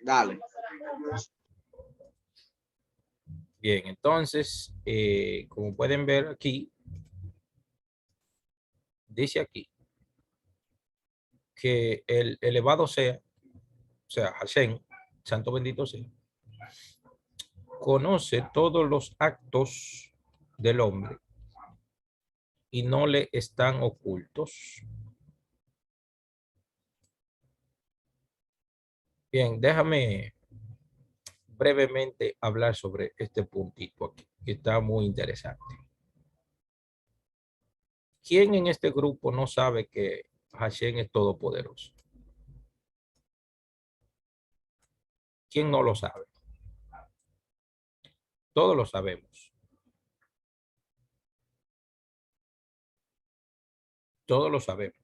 Dale. Bien, entonces, como pueden ver aquí, dice aquí que el elevado sea, o sea, Hashem, santo bendito sea, conoce todos los actos del hombre y no le están ocultos. Bien, déjame brevemente hablar sobre este puntito aquí, que está muy interesante. ¿Quién en este grupo no sabe que Hashem es todopoderoso? ¿Quién no lo sabe? Todos lo sabemos. Todos lo sabemos.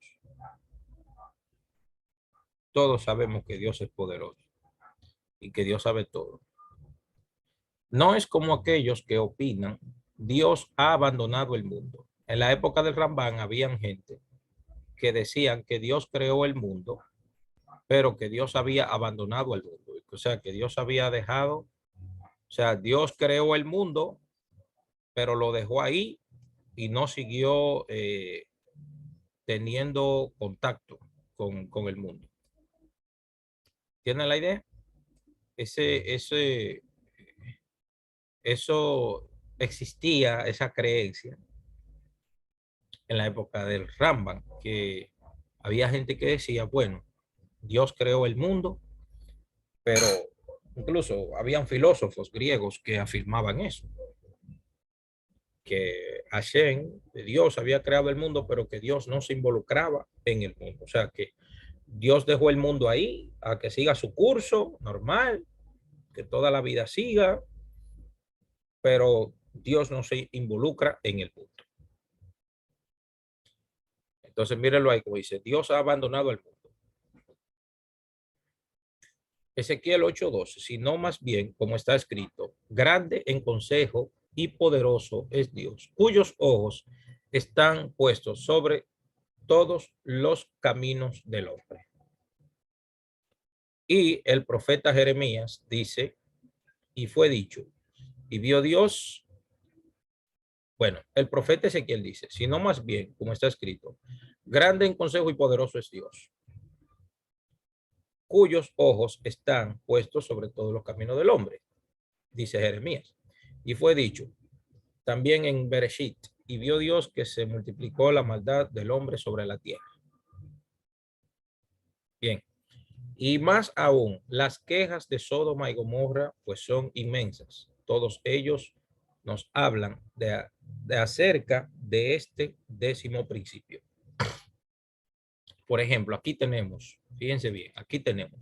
Todos sabemos que Dios es poderoso y que Dios sabe todo. No es como aquellos que opinan, Dios ha abandonado el mundo. En la época del Rambán habían gente que decían que Dios creó el mundo, pero que Dios había abandonado el mundo. O sea, que Dios había dejado, o sea, Dios creó el mundo, pero lo dejó ahí y no siguió teniendo contacto con el mundo. ¿Tienen la idea? Eso existía, esa creencia en la época del Rambam, que había gente que decía, bueno, Dios creó el mundo, pero incluso habían filósofos griegos que afirmaban eso, que Hashem, Dios había creado el mundo, pero que Dios no se involucraba en el mundo. O sea, que Dios dejó el mundo ahí a que siga su curso normal, que toda la vida siga, pero Dios no se involucra en el mundo. Entonces, mírenlo ahí, como dice, Dios ha abandonado el mundo. Ezequiel 8:12, sino más bien, como está escrito, grande en consejo y poderoso es Dios, cuyos ojos están puestos sobre todos los caminos del hombre. Y el profeta Jeremías dice, y fue dicho, y vio Dios, bueno, el profeta Ezequiel dice, sino más bien, como está escrito, grande en consejo y poderoso es Dios, cuyos ojos están puestos sobre todos los caminos del hombre, dice Jeremías. Y fue dicho, también en Bereshit, y vio Dios que se multiplicó la maldad del hombre sobre la tierra. Bien, y más aún, las quejas de Sodoma y Gomorra pues son inmensas. Todos ellos nos hablan de acerca de este 10º principio. Por ejemplo, aquí tenemos, fíjense bien, aquí tenemos,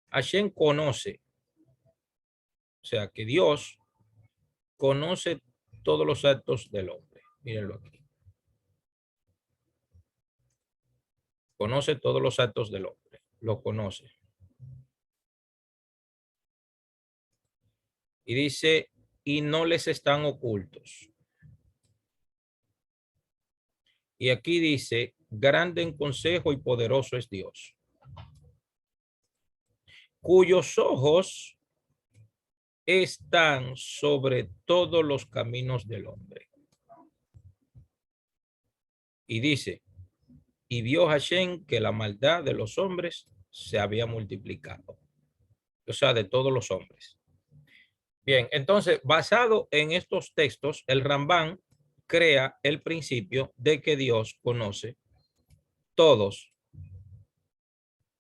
Hashem conoce, o sea que Dios conoce todos los actos del hombre. Mírenlo aquí. Conoce todos los actos del hombre. Lo conoce. Y dice, y no les están ocultos. Y aquí dice, grande en consejo y poderoso es Dios, cuyos ojos están sobre todos los caminos del hombre. Y dice, y vio Hashem que la maldad de los hombres se había multiplicado. O sea, de todos los hombres. Bien, entonces, basado en estos textos, el Rambán crea el principio de que Dios conoce todos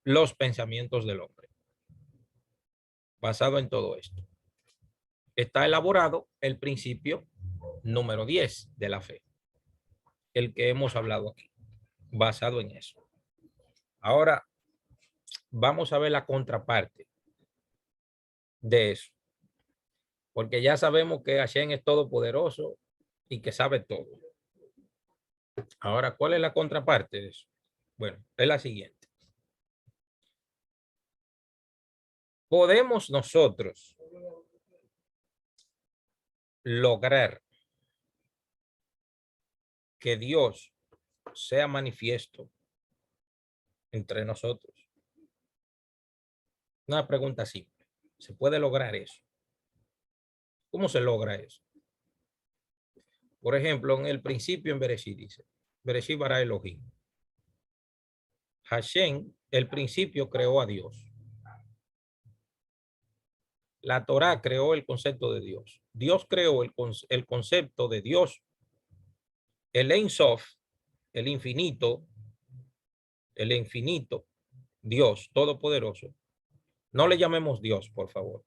los pensamientos del hombre. Basado en todo esto, está elaborado el principio número 10 de la fe, el que hemos hablado aquí, basado en eso. Ahora, vamos a ver la contraparte de eso, porque ya sabemos que Hashem es todopoderoso y que sabe todo. Ahora, ¿cuál es la contraparte de eso? Bueno, es la siguiente. ¿Podemos nosotros lograr que Dios sea manifiesto entre nosotros. Una pregunta simple. ¿Se puede lograr eso? ¿Cómo se logra eso? Por ejemplo, en el principio en Bereshit dice, Bereshit bara Elohim. Hashem, el principio creó a Dios. La Torá creó el concepto de Dios. Dios creó el concepto de Dios. El Ein Sof, el infinito, Dios todopoderoso. No le llamemos Dios, por favor.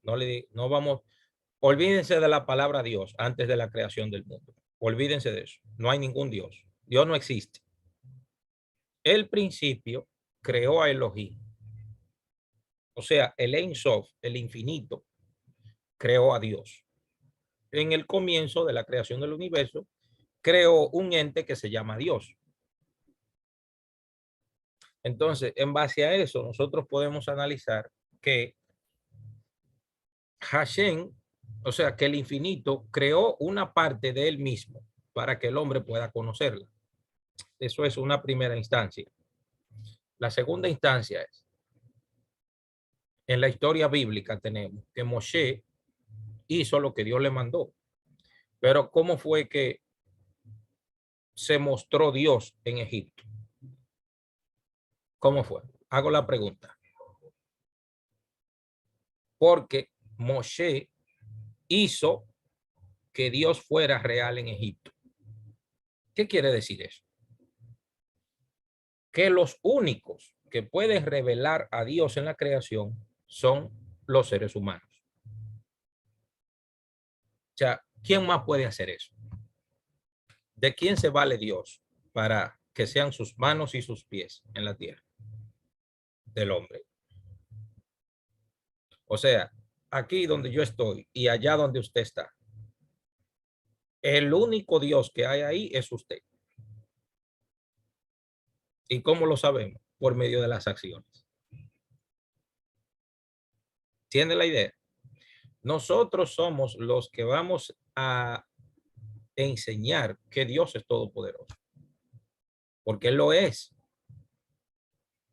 No vamos, olvídense de la palabra Dios antes de la creación del mundo. Olvídense de eso. No hay ningún Dios. Dios no existe. El principio creó a Elohim. O sea, el Ein Sof, el infinito, creó a Dios. En el comienzo de la creación del universo, creó un ente que se llama Dios. Entonces, en base a eso, nosotros podemos analizar que Hashem, o sea, que el infinito creó una parte de él mismo para que el hombre pueda conocerla. Eso es una primera instancia. La segunda instancia es, en la historia bíblica tenemos que Moshe hizo lo que Dios le mandó. Pero ¿cómo fue que se mostró Dios en Egipto? ¿Cómo fue? Hago la pregunta. Porque Moshe hizo que Dios fuera real en Egipto. ¿Qué quiere decir eso? Que los únicos que pueden revelar a Dios en la creación son los seres humanos. O sea, ¿quién más puede hacer eso? ¿De quién se vale Dios para que sean sus manos y sus pies en la tierra? Del hombre. O sea, aquí donde yo estoy y allá donde usted está, el único Dios que hay ahí es usted. ¿Y cómo lo sabemos? Por medio de las acciones. ¿Tiene la idea? Nosotros somos los que vamos a enseñar que Dios es todopoderoso. Porque Él lo es.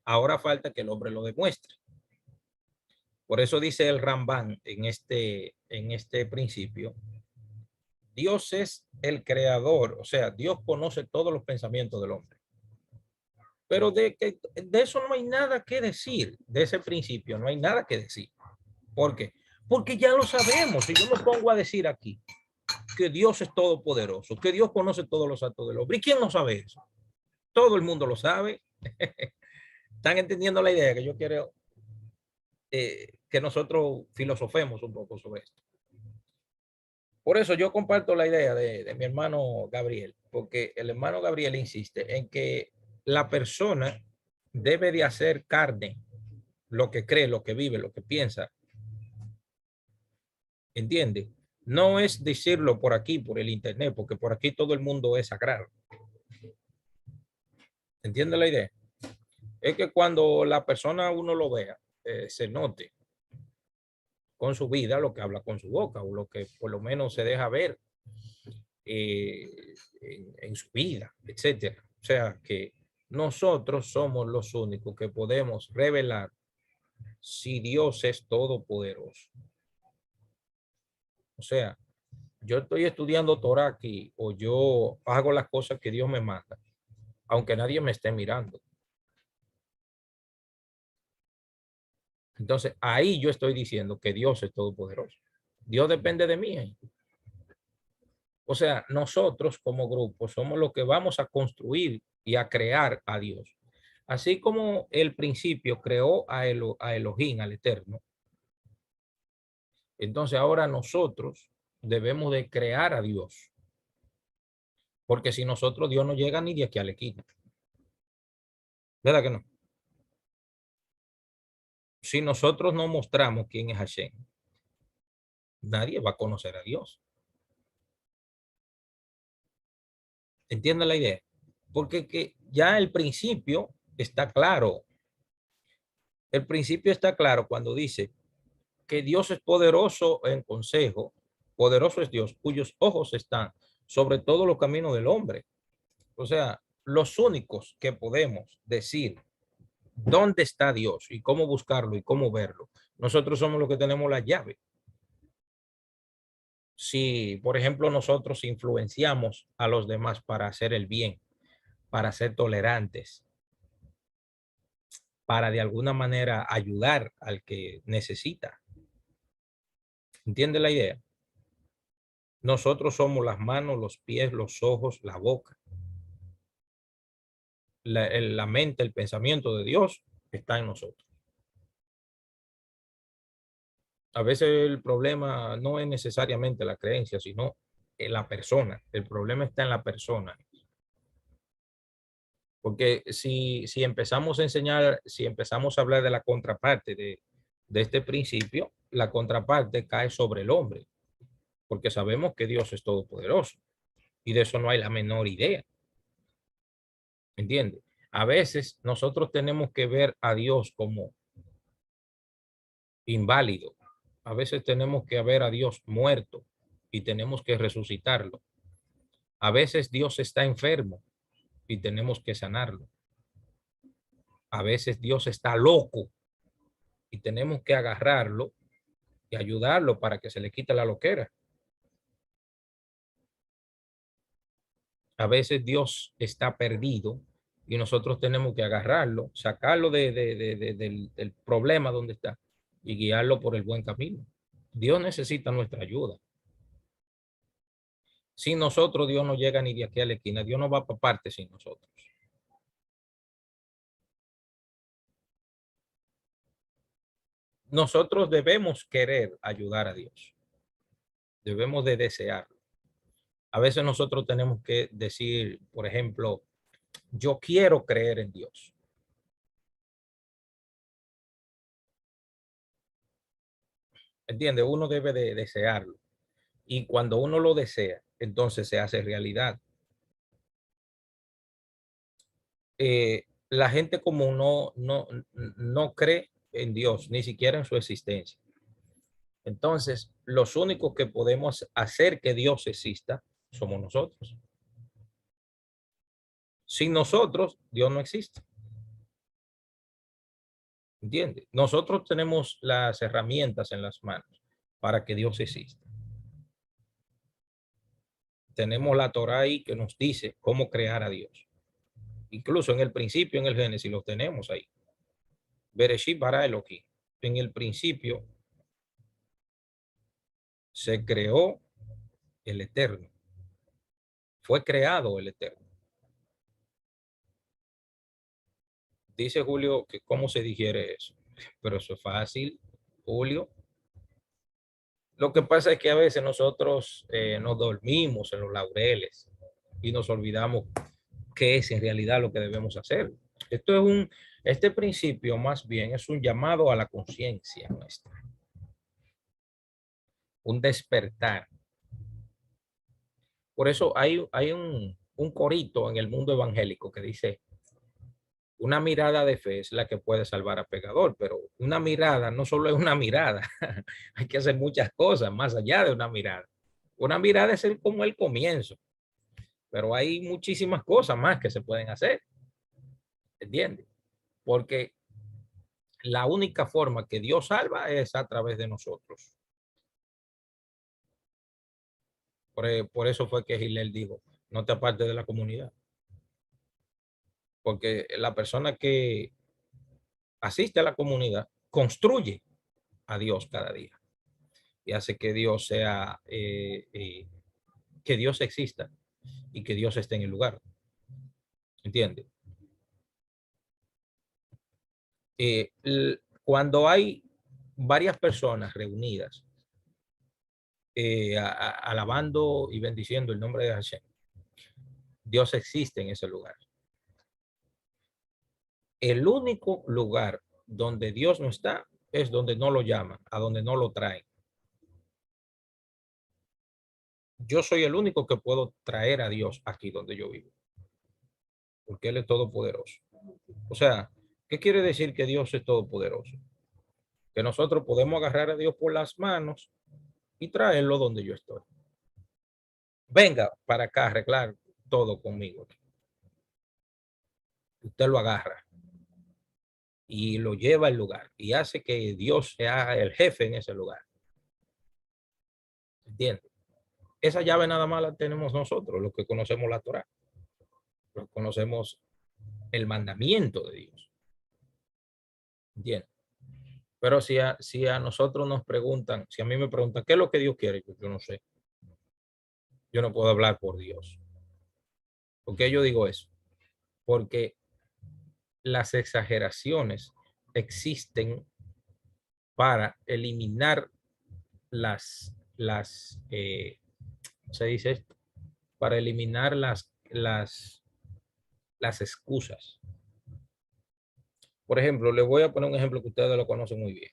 Ahora falta que el hombre lo demuestre. Por eso dice el Rambán en este principio, Dios es el creador, o sea, Dios conoce todos los pensamientos del hombre. Pero de eso no hay nada que decir, de ese principio no hay nada que decir. ¿Por qué? Porque ya lo sabemos. Si yo me pongo a decir aquí que Dios es todopoderoso, que Dios conoce todos los actos del hombre, ¿y quién no sabe eso? Todo el mundo lo sabe. ¿Están entendiendo la idea que yo quiero que nosotros filosofemos un poco sobre esto? Por eso yo comparto la idea de mi hermano Gabriel, porque el hermano Gabriel insiste en que la persona debe de hacer carne lo que cree, lo que vive, lo que piensa. ¿Entiende? No es decirlo por aquí, por el internet, porque por aquí todo el mundo es sagrado. ¿Entiende la idea? Es que cuando la persona uno lo vea, se note con su vida lo que habla con su boca o lo que por lo menos se deja ver en su vida, etcétera. O sea que nosotros somos los únicos que podemos revelar si Dios es todopoderoso. O sea, yo estoy estudiando Torah aquí o yo hago las cosas que Dios me manda, aunque nadie me esté mirando. Entonces, ahí yo estoy diciendo que Dios es todopoderoso. Dios depende de mí. O sea, nosotros como grupo somos los que vamos a construir y a crear a Dios. Así como el principio creó a Elohim, al Eterno. Entonces ahora nosotros debemos de crear a Dios. Porque si nosotros, Dios no llega ni de aquí a la esquina. ¿Verdad que no? Si nosotros no mostramos quién es Hashem, nadie va a conocer a Dios. ¿Entienden la idea? Porque que ya el principio está claro. El principio está claro cuando dice que Dios es poderoso en consejo, poderoso es Dios, cuyos ojos están sobre todos los caminos del hombre. O sea, los únicos que podemos decir dónde está Dios y cómo buscarlo y cómo verlo. Nosotros somos los que tenemos la llave. Si, por ejemplo, nosotros influenciamos a los demás para hacer el bien, para ser tolerantes, para de alguna manera ayudar al que necesita. ¿Entiende la idea? Nosotros somos las manos, los pies, los ojos, la boca. La mente, el pensamiento de Dios está en nosotros. A veces el problema no es necesariamente la creencia, sino en la persona. El problema está en la persona. Porque si empezamos a enseñar, si empezamos a hablar de la contraparte de este principio, la contraparte cae sobre el hombre, porque sabemos que Dios es todopoderoso y de eso no hay la menor idea. ¿Entiende? A veces nosotros tenemos que ver a Dios como inválido. A veces tenemos que ver a Dios muerto y tenemos que resucitarlo. A veces Dios está enfermo y tenemos que sanarlo. A veces Dios está loco y tenemos que agarrarlo y ayudarlo para que se le quite la loquera. A veces Dios está perdido y nosotros tenemos que agarrarlo, sacarlo del problema donde está y guiarlo por el buen camino. Dios necesita nuestra ayuda. Sin nosotros, Dios no llega ni de aquí a la esquina. Dios no va para parte sin nosotros. Nosotros debemos querer ayudar a Dios. Debemos de desearlo. A veces nosotros tenemos que decir, por ejemplo, yo quiero creer en Dios. ¿Entiende? Uno debe de desearlo. Y cuando uno lo desea, entonces se hace realidad. La gente común no cree en Dios, ni siquiera en su existencia. Entonces, los únicos que podemos hacer que Dios exista somos nosotros. Sin nosotros, Dios no existe. ¿Entiende? Nosotros tenemos las herramientas en las manos para que Dios exista. Tenemos la Torah ahí que nos dice cómo crear a Dios. Incluso en el principio, en el Génesis, lo tenemos ahí. Bereshit bara Elohim. En el principio se creó el Eterno. Fue creado el Eterno. Dice Julio que cómo se digiere eso. Pero eso es fácil, Julio. Lo que pasa es que a veces nosotros nos dormimos en los laureles y nos olvidamos qué es en realidad lo que debemos hacer. Esto es este principio más bien es un llamado a la conciencia nuestra, un despertar. Por eso hay un corito en el mundo evangélico que dice, una mirada de fe es la que puede salvar a pecador, pero una mirada no solo es una mirada, hay que hacer muchas cosas más allá de una mirada. Una mirada es como el comienzo, pero hay muchísimas cosas más que se pueden hacer, ¿entiendes? Porque la única forma que Dios salva es a través de nosotros. Por eso fue que Gilel dijo, no te apartes de la comunidad. Porque la persona que asiste a la comunidad construye a Dios cada día y hace que Dios sea, que Dios exista y que Dios esté en el lugar. ¿Entiende? Cuando hay varias personas reunidas alabando y bendiciendo el nombre de Hashem, Dios existe en ese lugar. El único lugar donde Dios no está es donde no lo llaman, a donde no lo traen. Yo soy el único que puedo traer a Dios aquí donde yo vivo, porque Él es todopoderoso. O sea, ¿qué quiere decir que Dios es todopoderoso? Que nosotros podemos agarrar a Dios por las manos y traerlo donde yo estoy. Venga para acá a arreglar todo conmigo. Usted lo agarra. y lo lleva al lugar y hace que Dios sea el jefe en ese lugar. ¿Entiendes? Esa llave nada más la tenemos nosotros, los que conocemos la Torá, los que conocemos el mandamiento de Dios. ¿Entiendes? Pero si a nosotros nos preguntan, si a mí me preguntan, ¿qué es lo que Dios quiere? Yo no sé. Yo no puedo hablar por Dios. ¿Por qué yo digo eso? Porque las exageraciones existen para eliminar ¿cómo se dice esto? Para eliminar las excusas. Por ejemplo, le voy a poner un ejemplo que ustedes lo conocen muy bien.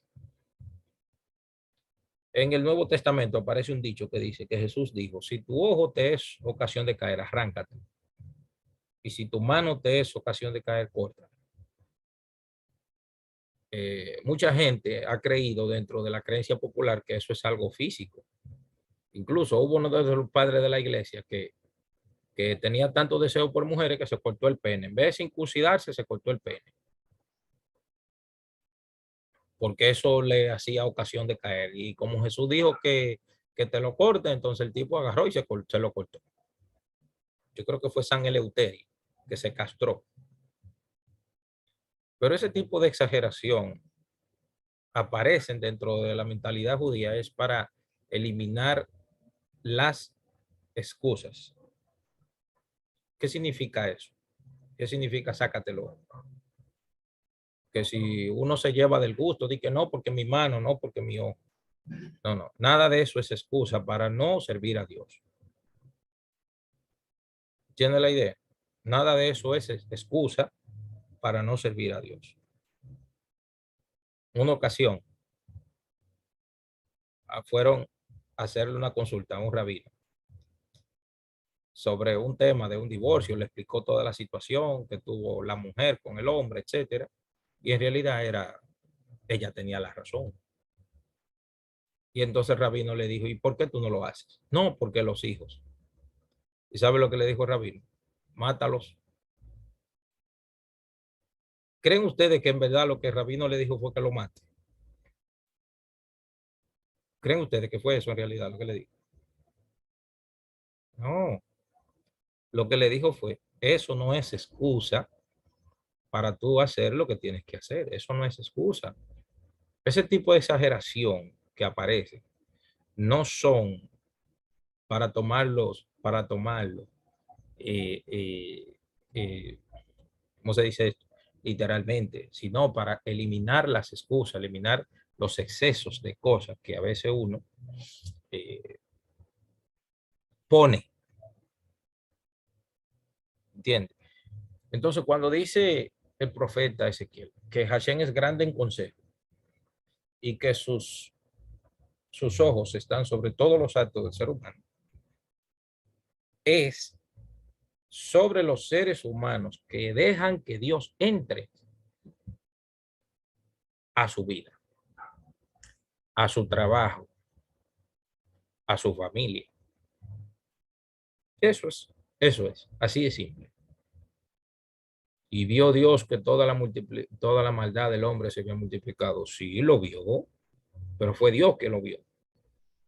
En el Nuevo Testamento aparece un dicho que dice que Jesús dijo, si tu ojo te es ocasión de caer, arráncate. Y si tu mano te es ocasión de caer, corta. Mucha gente ha creído dentro de la creencia popular que eso es algo físico. Incluso hubo uno de los padres de la iglesia que tenía tanto deseo por mujeres que se cortó el pene. En vez de circuncidarse, se cortó el pene. Porque eso le hacía ocasión de caer. Y como Jesús dijo que te lo corte, entonces el tipo agarró y se lo cortó. Yo creo que fue San Eleuterio que se castró. Pero ese tipo de exageración aparecen dentro de la mentalidad judía es para eliminar las excusas. ¿Qué significa eso? ¿Qué significa sácatelo? Que si uno se lleva del gusto, di que no porque mi mano, no porque mi ojo. No, no, nada de eso es excusa para no servir a Dios. ¿Tiene la idea? Nada de eso es excusa para no servir a Dios. Una ocasión fueron a hacerle una consulta a un rabino sobre un tema de un divorcio, le explicó toda la situación que tuvo la mujer con el hombre, etcétera, y en realidad ella tenía la razón. Y entonces el rabino le dijo, ¿y por qué tú no lo haces? No, porque los hijos. ¿Y sabe lo que le dijo el rabino? Mátalos. ¿Creen ustedes que en verdad lo que el rabino le dijo fue que lo mate? ¿Creen ustedes que fue eso en realidad lo que le dijo? No, lo que le dijo fue, eso no es excusa para tú hacer lo que tienes que hacer. Eso no es excusa. Ese tipo de exageración que aparece no son para tomarlo, eh, eh, eh, ¿cómo se dice esto? Literalmente, sino para eliminar las excusas, eliminar los excesos de cosas que a veces uno eh, pone, ¿entiendes? Entonces, cuando dice el profeta Ezequiel que Hashem es grande en consejo y que sus ojos están sobre todos los actos del ser humano, es sobre los seres humanos que dejan que Dios entre a su vida, a su trabajo, a su familia. Eso es, así de simple. Y vio Dios que toda la maldad del hombre se había multiplicado. Sí, lo vio, pero fue Dios que lo vio.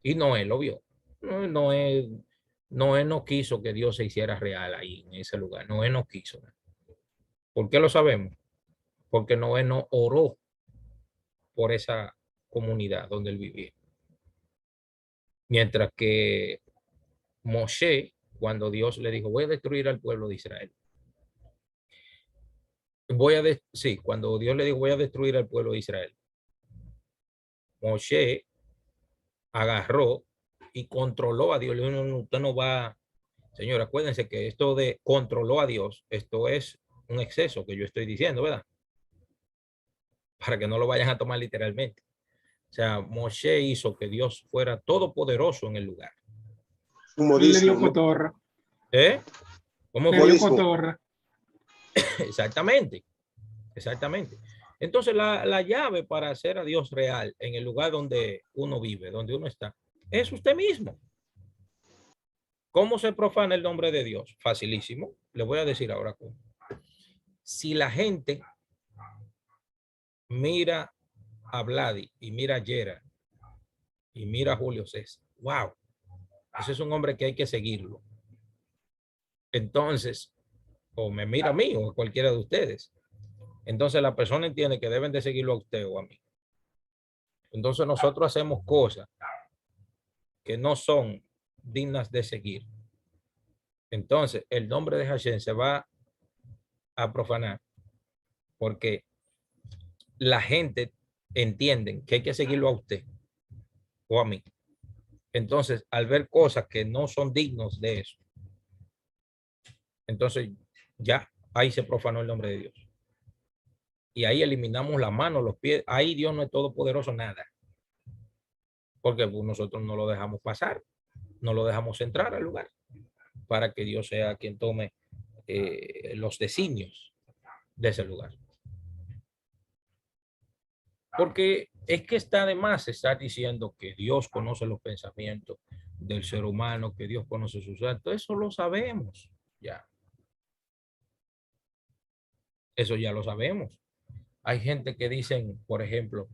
Y Noé lo vio. Noé no quiso que Dios se hiciera real ahí, en ese lugar. Noé no quiso. ¿Por qué lo sabemos? Porque Noé no oró por esa comunidad donde él vivía. Mientras que Moshe, cuando Dios le dijo, voy a destruir al pueblo de Israel. Sí, cuando Dios le dijo, voy a destruir al pueblo de Israel. Moshe agarró y controló a Dios. Le dijo, no, usted no va, señor, acuérdense que esto de controló a Dios, esto es un exceso que yo estoy diciendo, ¿verdad? Para que no lo vayan a tomar literalmente. O sea, Moshe hizo que Dios fuera todopoderoso en el lugar. Le dio cotorra. ¿Eh? ¿Cómo Le fue? dio cotorra. Exactamente, exactamente. Entonces, la llave para hacer a Dios real en el lugar donde uno vive, donde uno está, es usted mismo. ¿Cómo se profana el nombre de Dios? Facilísimo. Le voy a decir ahora cómo. Si la gente mira a Vladi y mira a Yera y mira a Julio César. Wow, ese es un hombre que hay que seguirlo. Entonces, o me mira a mí o a cualquiera de ustedes. Entonces la persona entiende que deben de seguirlo a usted o a mí. Entonces nosotros hacemos cosas que no son dignas de seguir. Entonces el nombre de Hashem se va a profanar porque la gente entiende que hay que seguirlo a usted o a mí. Entonces, al ver cosas que no son dignos de eso, entonces ya ahí se profanó el nombre de Dios. Y ahí eliminamos la mano, los pies. Ahí Dios no es todopoderoso, nada. Porque pues, nosotros no lo dejamos pasar, no lo dejamos entrar al lugar para que Dios sea quien tome los designios de ese lugar. Porque es que está de más estar diciendo que Dios conoce los pensamientos del ser humano, que Dios conoce sus actos. Eso lo sabemos ya. Eso ya lo sabemos. Hay gente que dicen, por ejemplo,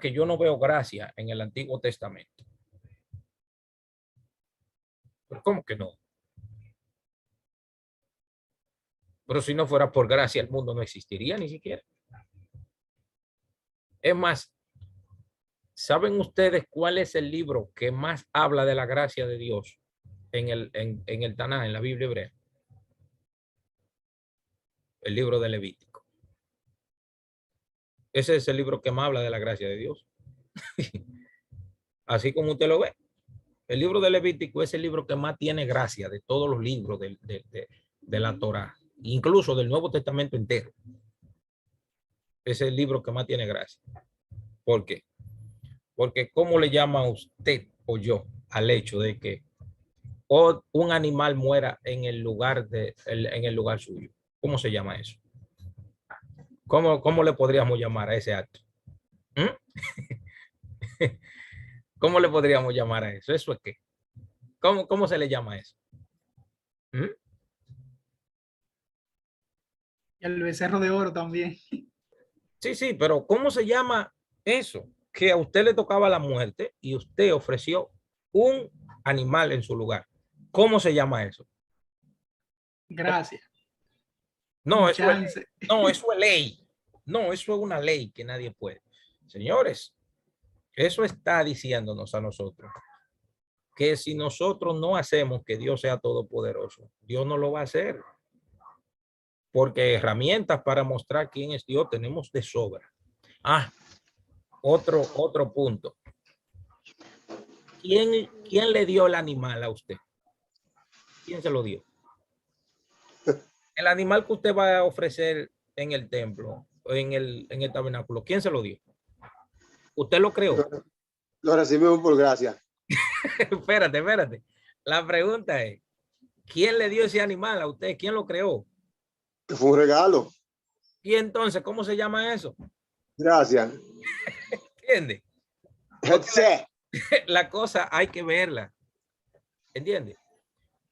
que yo no veo gracia en el Antiguo Testamento. ¿Pero cómo que no? Pero si no fuera por gracia, el mundo no existiría ni siquiera. Es más, ¿saben ustedes cuál es el libro que más habla de la gracia de Dios en el Tanaj, en la Biblia hebrea? El libro de Levítico. Ese es el libro que más habla de la gracia de Dios. Así como usted lo ve. El libro de Levítico es el libro que más tiene gracia de todos los libros de la Torá, incluso del Nuevo Testamento entero. Es el libro que más tiene gracia. ¿Por qué? Porque ¿cómo le llama usted o yo al hecho de que un animal muera en el lugar suyo? ¿Cómo se llama eso? ¿Cómo le podríamos llamar a ese acto? ¿Cómo le podríamos llamar a eso? ¿Eso es qué? ¿Cómo se le llama a eso? El becerro de oro también. Sí, pero ¿cómo se llama eso? Que a usted le tocaba la muerte y usted ofreció un animal en su lugar. ¿Cómo se llama eso? Gracias. No, eso es ley. No, eso es una ley que nadie puede. Señores, eso está diciéndonos a nosotros que si nosotros no hacemos que Dios sea todopoderoso, Dios no lo va a hacer. Porque herramientas para mostrar quién es Dios tenemos de sobra. Otro punto. ¿Quién le dio el animal a usted? ¿Quién se lo dio? El animal que usted va a ofrecer en el templo, en el tabernáculo, ¿quién se lo dio? ¿Usted lo creó? Lo recibimos por gracia. Espérate. La pregunta es, ¿quién le dio ese animal a usted? ¿Quién lo creó? Que fue un regalo. Y entonces, ¿cómo se llama eso? Gracias. ¿Entiende? La cosa hay que verla. ¿Entiende?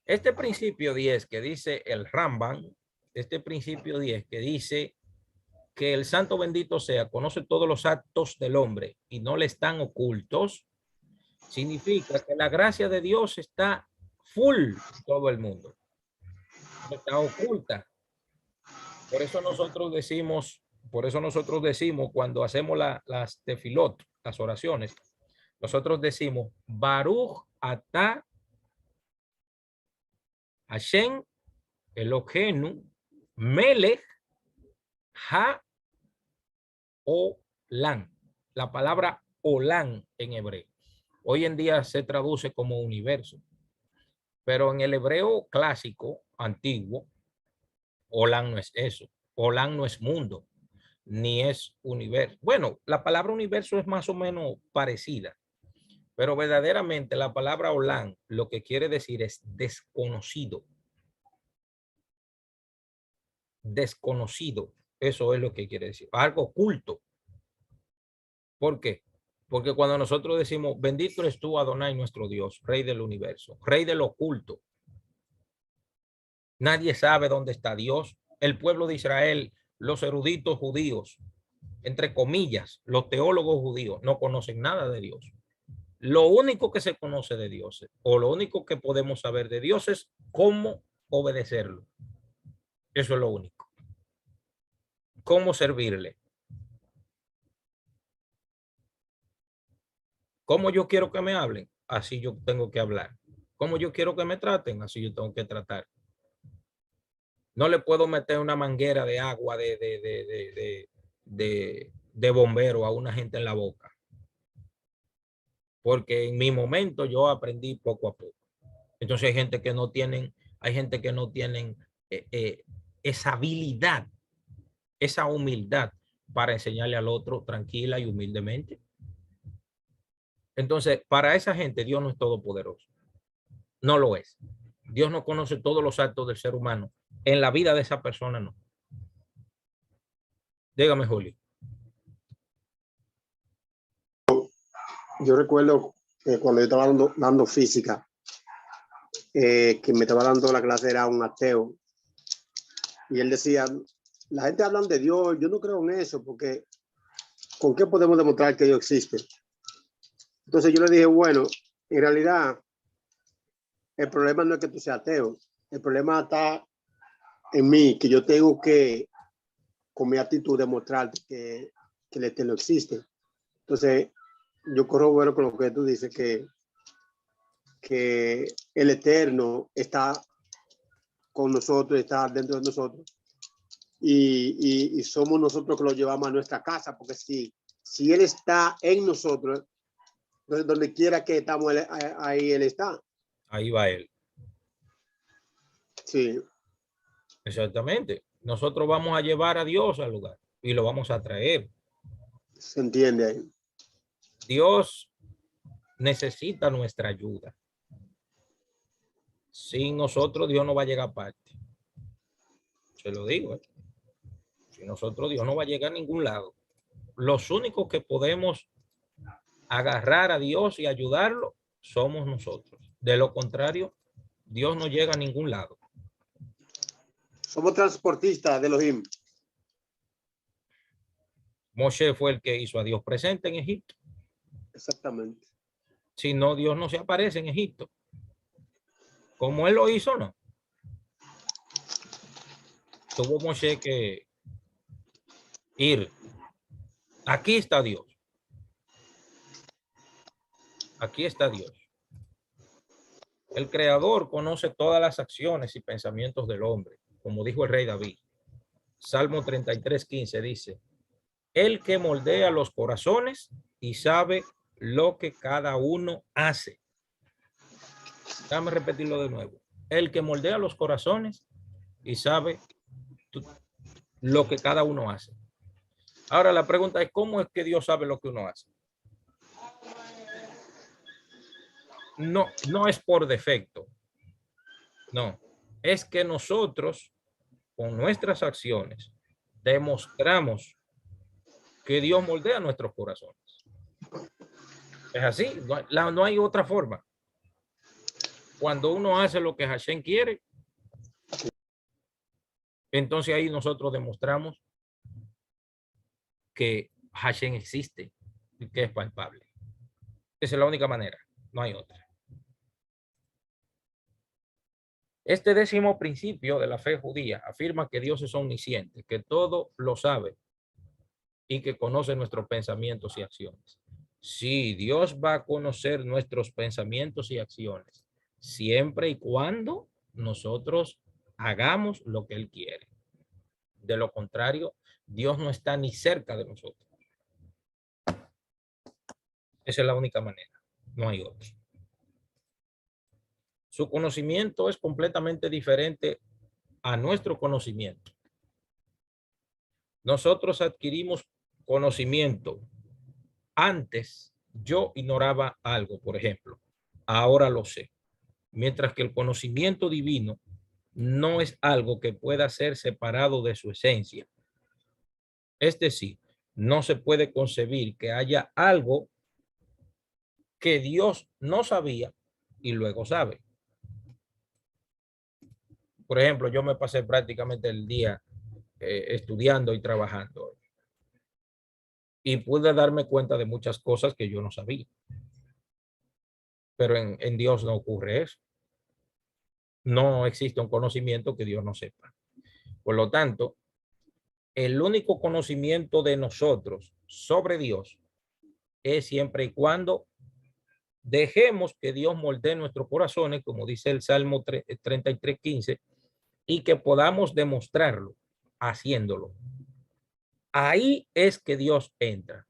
Este principio 10 que dice el Rambam, este principio 10 que dice que el santo bendito sea, conoce todos los actos del hombre y no le están ocultos, significa que la gracia de Dios está full en todo el mundo. No está oculta. Por eso nosotros decimos cuando hacemos las tefilot, las oraciones, nosotros decimos Baruch atah Hashem Eloheinu Melech Ha-Olam. La palabra Olam en hebreo. Hoy en día se traduce como universo. Pero en el hebreo clásico, antiguo, Olam no es eso. Olam no es mundo, ni es universo. Bueno, la palabra universo es más o menos parecida. Pero verdaderamente la palabra Olam lo que quiere decir es desconocido. Desconocido. Eso es lo que quiere decir. Algo oculto. ¿Por qué? Porque cuando nosotros decimos, bendito eres tú, Adonai, nuestro Dios, Rey del universo, Rey del oculto. Nadie sabe dónde está Dios. El pueblo de Israel, los eruditos judíos, entre comillas, los teólogos judíos no conocen nada de Dios. Lo único que se conoce de Dios, o lo único que podemos saber de Dios, es cómo obedecerlo. Eso es lo único. Cómo servirle. Cómo yo quiero que me hablen, así yo tengo que hablar. Cómo yo quiero que me traten, así yo tengo que tratar. No le puedo meter una manguera de agua de bombero a una gente en la boca. Porque en mi momento yo aprendí poco a poco. Entonces hay gente que no tienen esa habilidad, esa humildad para enseñarle al otro tranquila y humildemente. Entonces, para esa gente Dios no es todopoderoso. No lo es. Dios no conoce todos los actos del ser humano. En la vida de esa persona no. Dígame, Julio. Yo recuerdo que cuando yo estaba dando física, que me estaba dando la clase era un ateo. Y él decía, la gente habla de Dios, yo no creo en eso, porque ¿con qué podemos demostrar que Dios existe? Entonces yo le dije, bueno, en realidad el problema no es que tú seas ateo, el problema está en mí, que yo tengo que, con mi actitud, demostrar que el Eterno existe. Entonces, yo corroboro con lo que tú dices, que el Eterno está con nosotros, está dentro de nosotros, y somos nosotros que lo llevamos a nuestra casa, porque si Él está en nosotros, entonces donde quiera que estamos, ahí Él está. Ahí va él. Sí. Exactamente. Nosotros vamos a llevar a Dios al lugar y lo vamos a traer. Se entiende ahí. Dios necesita nuestra ayuda. Sin nosotros Dios no va a llegar a parte. Se lo digo. Sin nosotros Dios no va a llegar a ningún lado. Los únicos que podemos agarrar a Dios y ayudarlo somos nosotros. De lo contrario, Dios no llega a ningún lado. Somos transportistas de Elohim. Moshe fue el que hizo a Dios presente en Egipto. Exactamente. Si no, Dios no se aparece en Egipto. Como él lo hizo, no. Tuvo Moshe que ir. Aquí está Dios. Aquí está Dios. El Creador conoce todas las acciones y pensamientos del hombre, como dijo el rey David. Salmo 33:15 dice, el que moldea los corazones y sabe lo que cada uno hace. Déjame repetirlo de nuevo. El que moldea los corazones y sabe lo que cada uno hace. Ahora la pregunta es, ¿cómo es que Dios sabe lo que uno hace? No es por defecto. No, es que nosotros con nuestras acciones demostramos que Dios moldea nuestros corazones. Es así, no hay otra forma. Cuando uno hace lo que Hashem quiere, entonces ahí nosotros demostramos que Hashem existe y que es palpable. Esa es la única manera, no hay otra. Este 10º principio de la fe judía afirma que Dios es omnisciente, que todo lo sabe y que conoce nuestros pensamientos y acciones. Sí, Dios va a conocer nuestros pensamientos y acciones, siempre y cuando nosotros hagamos lo que Él quiere. De lo contrario, Dios no está ni cerca de nosotros. Esa es la única manera, no hay otra. Su conocimiento es completamente diferente a nuestro conocimiento. Nosotros adquirimos conocimiento. Antes yo ignoraba algo, por ejemplo, ahora lo sé. Mientras que el conocimiento divino no es algo que pueda ser separado de su esencia. Es decir, no se puede concebir que haya algo que Dios no sabía y luego sabe. Por ejemplo, yo me pasé prácticamente el día estudiando y trabajando. y pude darme cuenta de muchas cosas que yo no sabía. Pero en Dios no ocurre eso. No existe un conocimiento que Dios no sepa. Por lo tanto, el único conocimiento de nosotros sobre Dios es siempre y cuando dejemos que Dios moldee nuestros corazones, como dice el Salmo 33:15, y que podamos demostrarlo haciéndolo. Ahí es que Dios entra.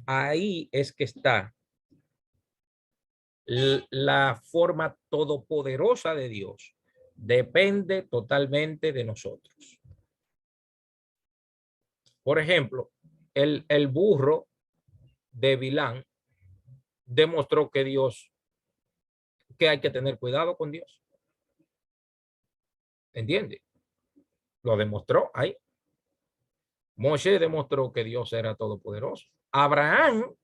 Ahí es que está la forma todopoderosa de Dios. Depende totalmente de nosotros. Por ejemplo, el burro de Bilán demostró que Dios, que hay que tener cuidado con Dios. ¿Entiende? Lo demostró ahí. Moshe demostró que Dios era todopoderoso. Abraham,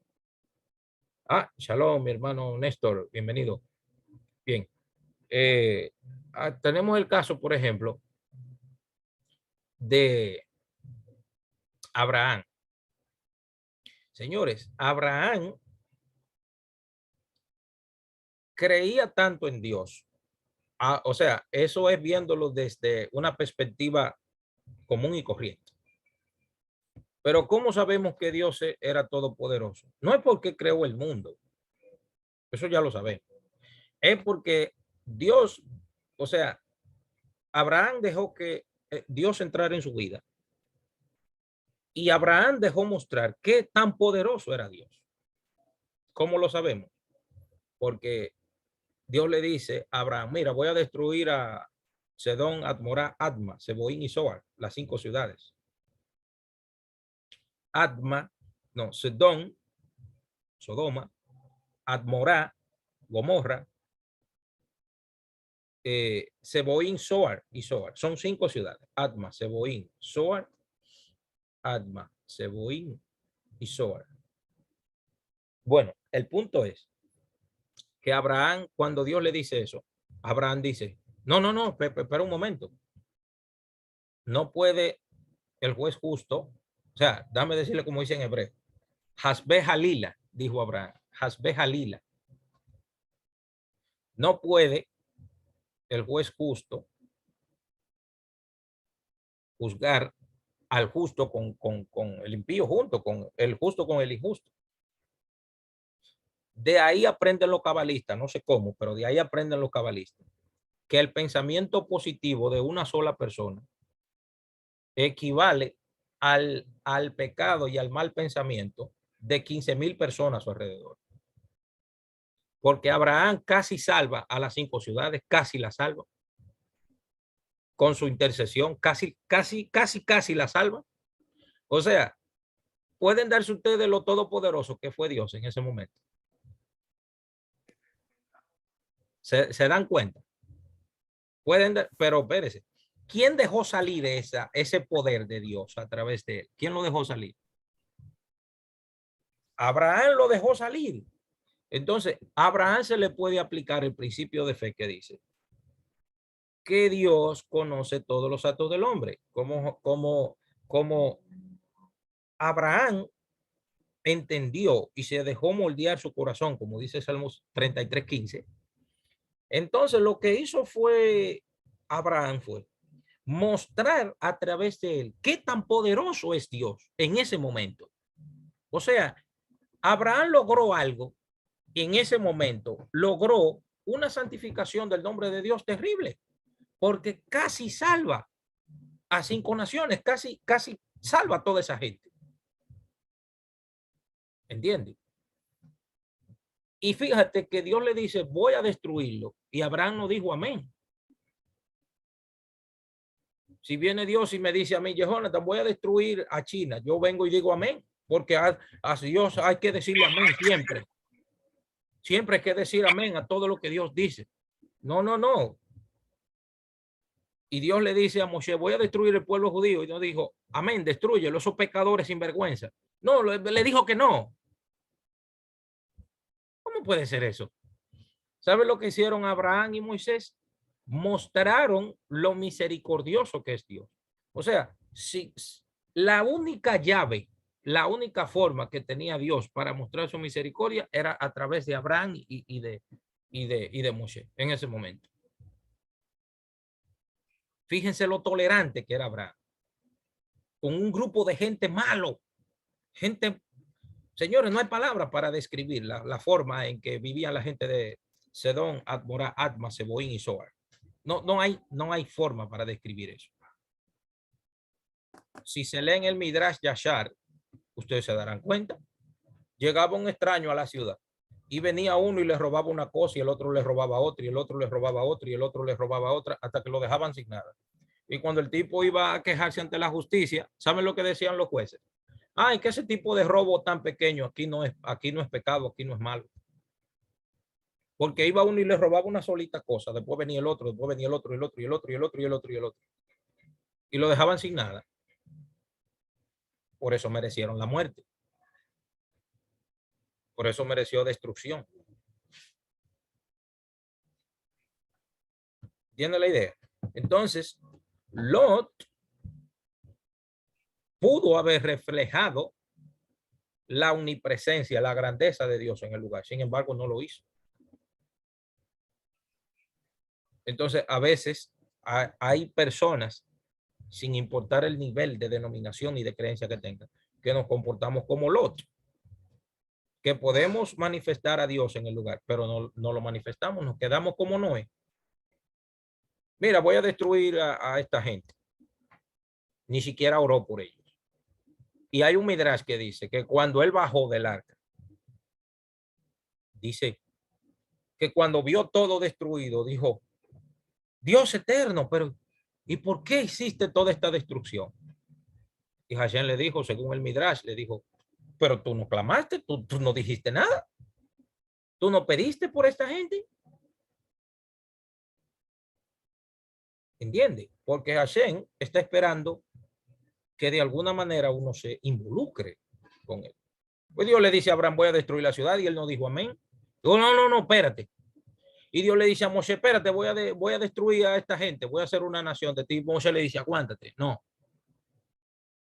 shalom, mi hermano Néstor, bienvenido. Bien. Tenemos el caso, por ejemplo, de Abraham. Señores, Abraham creía tanto en Dios. O sea, eso es viéndolo desde una perspectiva común y corriente. Pero ¿cómo sabemos que Dios era todopoderoso? No es porque creó el mundo. Eso ya lo sabemos. Es porque Dios, o sea, Abraham dejó que Dios entrara en su vida. Y Abraham dejó mostrar qué tan poderoso era Dios. ¿Cómo lo sabemos? Porque Dios le dice a Abraham, mira, voy a destruir a Sedón, Admorá, Adma, Seboín y Zoar, las 5 ciudades. Sedón, Sodoma, Admorá, Gomorra, Seboín, Zoar y Zoar. Son 5 ciudades. Adma, Seboín, Zoar, Adma, Seboín y Zoar. Bueno, el punto es que Abraham, cuando Dios le dice eso, Abraham dice, no, espera un momento. No puede el juez justo, o sea, dame decirle como dice en hebreo, Hasbe Halila, dijo Abraham, Hasbe Halila. No puede el juez justo juzgar al justo con el impío junto, con el justo con el injusto. De ahí aprenden los cabalistas, no sé cómo, pero de ahí aprenden los cabalistas, que el pensamiento positivo de una sola persona equivale al pecado y al mal pensamiento de 15,000 personas a su alrededor. Porque Abraham casi salva a las 5 ciudades, casi la salva. Con su intercesión, casi la salva. O sea, pueden darse ustedes lo todopoderoso que fue Dios en ese momento. ¿Se dan cuenta? Pueden, pero espérese. ¿Quién dejó salir ese poder de Dios a través de él? ¿Quién lo dejó salir? Abraham lo dejó salir. Entonces, a Abraham se le puede aplicar el principio de fe que dice que Dios conoce todos los actos del hombre. Como Abraham entendió y se dejó moldear su corazón, como dice Salmos 33:15. Entonces, lo que hizo Abraham fue mostrar a través de él qué tan poderoso es Dios en ese momento. O sea, Abraham logró algo y en ese momento logró una santificación del nombre de Dios terrible, porque casi salva a 5 naciones, casi salva a toda esa gente. ¿Entiende? Y fíjate que Dios le dice, voy a destruirlo. Y Abraham no dijo amén. Si viene Dios y me dice a mí, Jonathan, voy a destruir a China, yo vengo y digo amén, porque a Dios hay que decirle amén siempre. Siempre hay que decir amén a todo lo que Dios dice. No. Y Dios le dice a Moshe, voy a destruir el pueblo judío. Y no dijo, amén, destrúyelo, esos pecadores sin vergüenza. No, le dijo que no. ¿Cómo puede ser eso? ¿Sabe lo que hicieron Abraham y Moisés? Mostraron lo misericordioso que es Dios. O sea, si la única llave la única forma que tenía Dios para mostrar su misericordia era a través de Abraham y de Moshe en ese momento. Fíjense lo tolerante que era Abraham. Con un grupo de gente malo. Gente, señores, no hay palabras para describir la forma en que vivía la gente de Sedón, Admorá, Adma, Seboín y Zoar. No hay forma para describir eso. Si se leen el Midrash Yashar, ustedes se darán cuenta. Llegaba un extraño a la ciudad y venía uno y le robaba una cosa y el otro le robaba otra y el otro le robaba otra y el otro le robaba otra hasta que lo dejaban sin nada. Y cuando el tipo iba a quejarse ante la justicia, ¿saben lo que decían los jueces? Ay, que ese tipo de robo tan pequeño aquí no es pecado, aquí no es malo. Porque iba uno y le robaba una solita cosa, después venía el otro, después venía el otro, el otro y el otro y el otro y el otro y el otro. Y lo dejaban sin nada. Por eso merecieron la muerte. Por eso mereció destrucción. ¿Entiende la idea? Entonces, Lot pudo haber reflejado la omnipresencia, la grandeza de Dios en el lugar. Sin embargo, no lo hizo. Entonces, a veces hay personas, sin importar el nivel de denominación y de creencia que tengan, que nos comportamos como Lot, que podemos manifestar a Dios en el lugar, pero no lo manifestamos, nos quedamos como Noé. Mira, voy a destruir a esta gente. Ni siquiera oró por ellos. Y hay un midrash que dice que cuando él bajó del arca, dice que cuando vio todo destruido, dijo, Dios eterno, pero ¿y por qué hiciste toda esta destrucción? Y Hashem le dijo, según el midrash, le dijo, pero tú no clamaste, tú no dijiste nada. Tú no pediste por esta gente. ¿Entiende? Porque Hashem está esperando que de alguna manera uno se involucre con él. Pues Dios le dice a Abraham, voy a destruir la ciudad, y él no dijo amén. Dijo, no, espérate. Y Dios le dice a Moshe, espérate, voy a destruir a esta gente, voy a hacer una nación de ti. Moshe le dice, aguántate. No.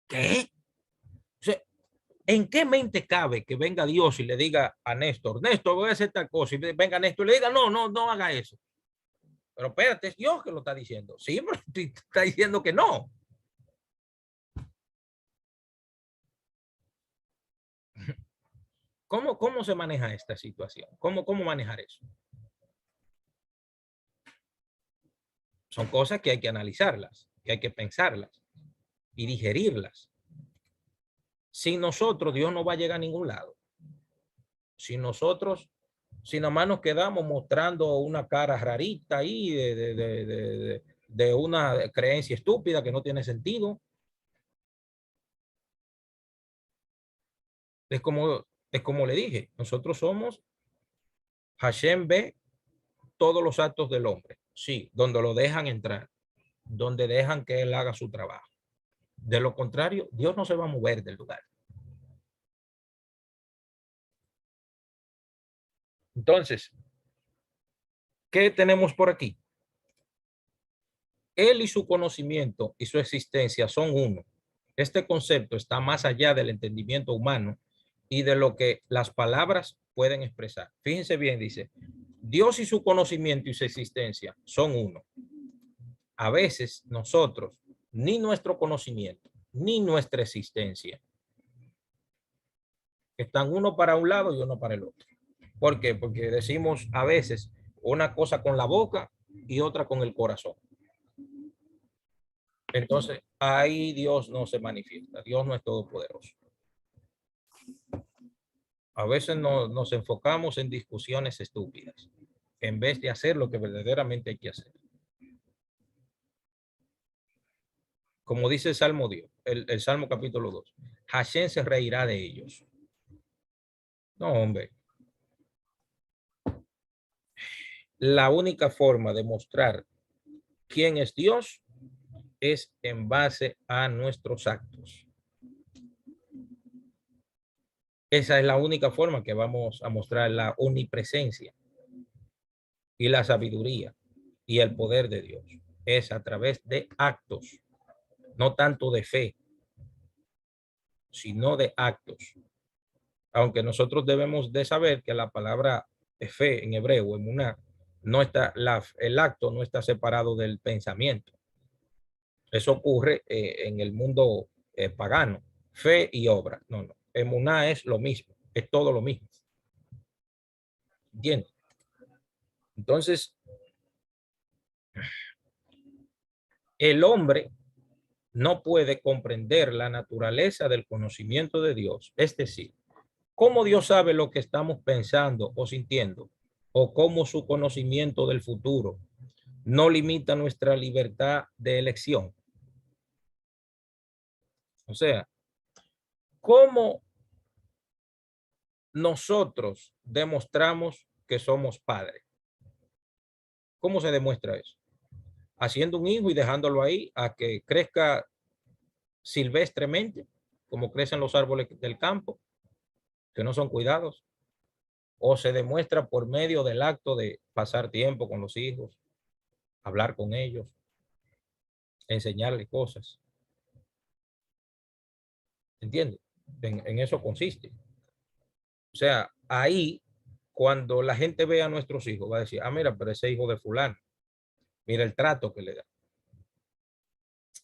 ¿Qué? O sea, ¿en qué mente cabe que venga Dios y le diga a Néstor, voy a hacer tal cosa, y venga Néstor y le diga, no haga eso? Pero espérate, es Dios que lo está diciendo. Sí, pero está diciendo que no. ¿Cómo se maneja esta situación? ¿Cómo manejar eso? Son cosas que hay que analizarlas, que hay que pensarlas y digerirlas. Sin nosotros, Dios no va a llegar a ningún lado. Sin nosotros, si nada más nos quedamos mostrando una cara rarita ahí de una creencia estúpida que no tiene sentido. Es como le dije, nosotros somos, Hashem ve todos los actos del hombre. Sí, donde lo dejan entrar, donde dejan que él haga su trabajo. De lo contrario, Dios no se va a mover del lugar. Entonces, ¿qué tenemos por aquí? Él y su conocimiento y su existencia son uno. Este concepto está más allá del entendimiento humano y de lo que las palabras pueden expresar. Fíjense bien, dice, Dios y su conocimiento y su existencia son uno. A veces nosotros, ni nuestro conocimiento, ni nuestra existencia, están uno para un lado y uno para el otro. ¿Por qué? Porque decimos a veces una cosa con la boca y otra con el corazón. Entonces, ahí Dios no se manifiesta. Dios no es todopoderoso. A veces nos enfocamos en discusiones estúpidas en vez de hacer lo que verdaderamente hay que hacer. Como dice el Salmo Dios, el Salmo capítulo 2, Hashem se reirá de ellos. No, hombre. La única forma de mostrar quién es Dios es en base a nuestros actos. Esa es la única forma que vamos a mostrar la omnipresencia y la sabiduría y el poder de Dios. Es a través de actos, no tanto de fe. sino de actos. Aunque nosotros debemos de saber que la palabra fe en hebreo, emuná, no está, el acto no está separado del pensamiento. Eso ocurre en el mundo pagano, fe y obra. No, no. Emuná es lo mismo, es todo lo mismo. ¿Entiendes? Entonces, el hombre no puede comprender la naturaleza del conocimiento de Dios. Es decir, ¿cómo Dios sabe lo que estamos pensando o sintiendo? ¿O cómo su conocimiento del futuro no limita nuestra libertad de elección? O sea, ¿cómo nosotros demostramos que somos padres? ¿Cómo se demuestra eso? Haciendo un hijo y dejándolo ahí a que crezca silvestremente, como crecen los árboles del campo, que no son cuidados, o se demuestra por medio del acto de pasar tiempo con los hijos, hablar con ellos, enseñarles cosas. ¿Entiendes? En eso consiste. O sea, ahí, cuando la gente ve a nuestros hijos, va a decir, ah, mira, pero ese hijo de fulano, mira el trato que le da.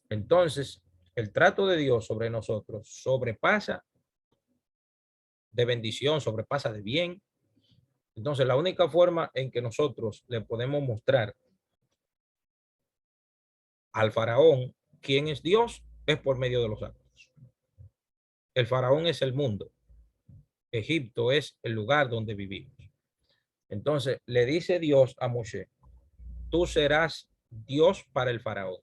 Entonces, el trato de Dios sobre nosotros sobrepasa de bendición, sobrepasa de bien. Entonces, la única forma en que nosotros le podemos mostrar al faraón quién es Dios es por medio de los actos. El faraón es el mundo. Egipto es el lugar donde vivimos. Entonces, le dice Dios a Moshe, tú serás Dios para el faraón.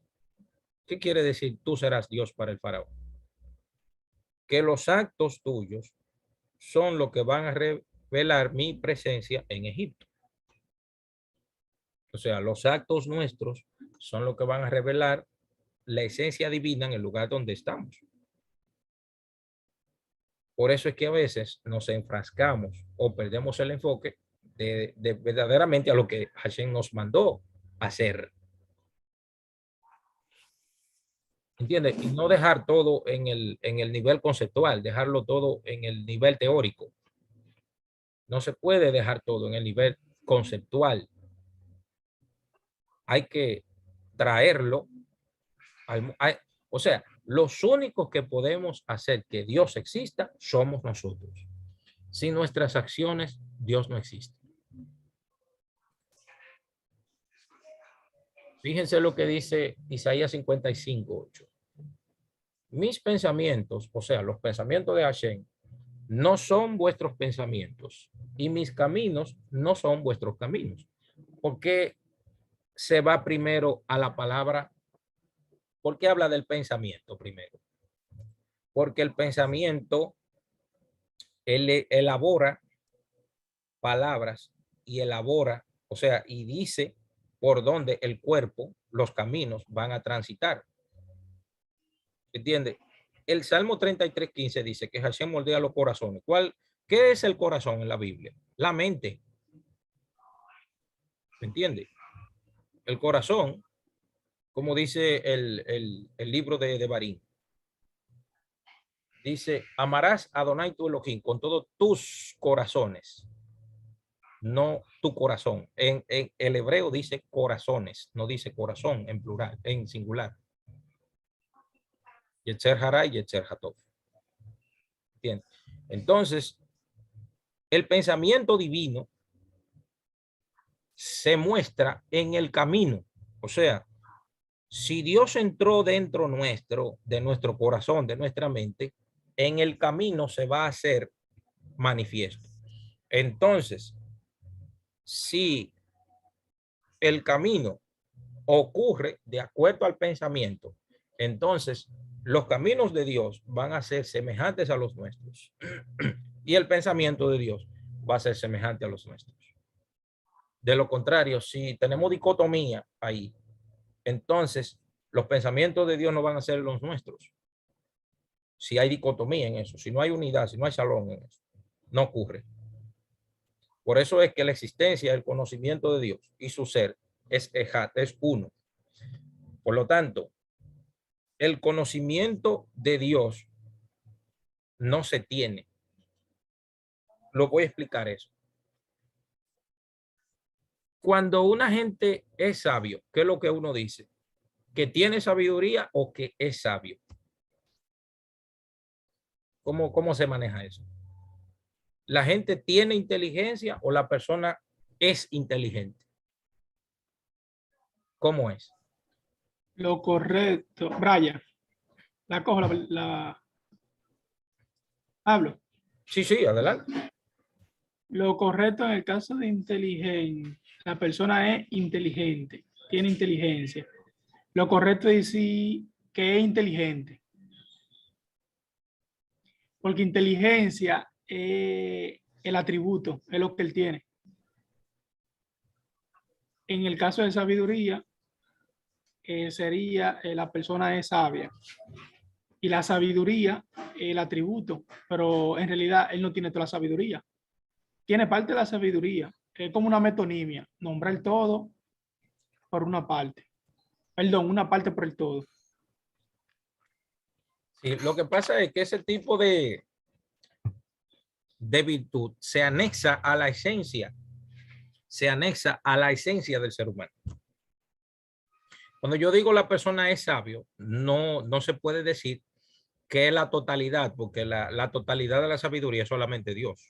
¿Qué quiere decir tú serás Dios para el faraón? Que los actos tuyos son lo que van a revelar mi presencia en Egipto. O sea, los actos nuestros son lo que van a revelar la esencia divina en el lugar donde estamos. Por eso es que a veces nos enfrascamos o perdemos el enfoque de verdaderamente a lo que Hashem nos mandó hacer. ¿Entiendes? Y no dejar todo en el nivel conceptual, dejarlo todo en el nivel teórico. No se puede dejar todo en el nivel conceptual. Hay que traerlo o sea, los únicos que podemos hacer que Dios exista somos nosotros. Sin nuestras acciones, Dios no existe. Fíjense lo que dice Isaías 55:8. Mis pensamientos, o sea, los pensamientos de Hashem, no son vuestros pensamientos y mis caminos no son vuestros caminos. ¿Por qué se va primero a la palabra? ¿Por qué habla del pensamiento primero? Porque el pensamiento él elabora palabras y elabora, o sea, y dice por dónde el cuerpo, los caminos van a transitar. ¿Entiende? El Salmo 33:15 dice que Hashem moldea los corazones. ¿Qué es el corazón en la Biblia? La mente. ¿Me entiende? El corazón, como dice el libro de Barín, dice, amarás a Adonai tu Elohim con todos tus corazones, no tu corazón. En el hebreo dice corazones, no dice corazón en plural, en singular. Yetzer Hara y Yetzer Hatov. ¿Entiendes? Entonces, el pensamiento divino se muestra en el camino. O sea, si Dios entró dentro nuestro, de nuestro corazón, de nuestra mente, en el camino se va a hacer manifiesto. Entonces, si el camino ocurre de acuerdo al pensamiento, entonces los caminos de Dios van a ser semejantes a los nuestros y el pensamiento de Dios va a ser semejante a los nuestros. De lo contrario, si tenemos dicotomía ahí, entonces los pensamientos de Dios no van a ser los nuestros. Si hay dicotomía en eso, si no hay unidad, si no hay salón en eso, no ocurre. Por eso es que la existencia, el conocimiento de Dios y su ser es ejat, es uno. Por lo tanto, el conocimiento de Dios no se tiene. Lo voy a explicar eso. Cuando una gente es sabio, ¿qué es lo que uno dice? ¿Que tiene sabiduría o que es sabio? ¿Cómo se maneja eso? ¿La gente tiene inteligencia o la persona es inteligente? ¿Cómo es? Lo correcto. Brian, la cojo, hablo. Sí, sí, adelante. Lo correcto en el caso de inteligencia, la persona es inteligente, tiene inteligencia. Lo correcto es decir que es inteligente. Porque inteligencia es el atributo, es lo que él tiene. En el caso de sabiduría, sería la persona es sabia. Y la sabiduría es el atributo, pero en realidad él no tiene toda la sabiduría. Tiene parte de la sabiduría, que es como una metonimia, nombrar el todo por una parte. Perdón, una parte por el todo. Sí, lo que pasa es que ese tipo de virtud se anexa a la esencia, del ser humano. Cuando yo digo la persona es sabio, no se puede decir que es la totalidad, porque la totalidad de la sabiduría es solamente Dios.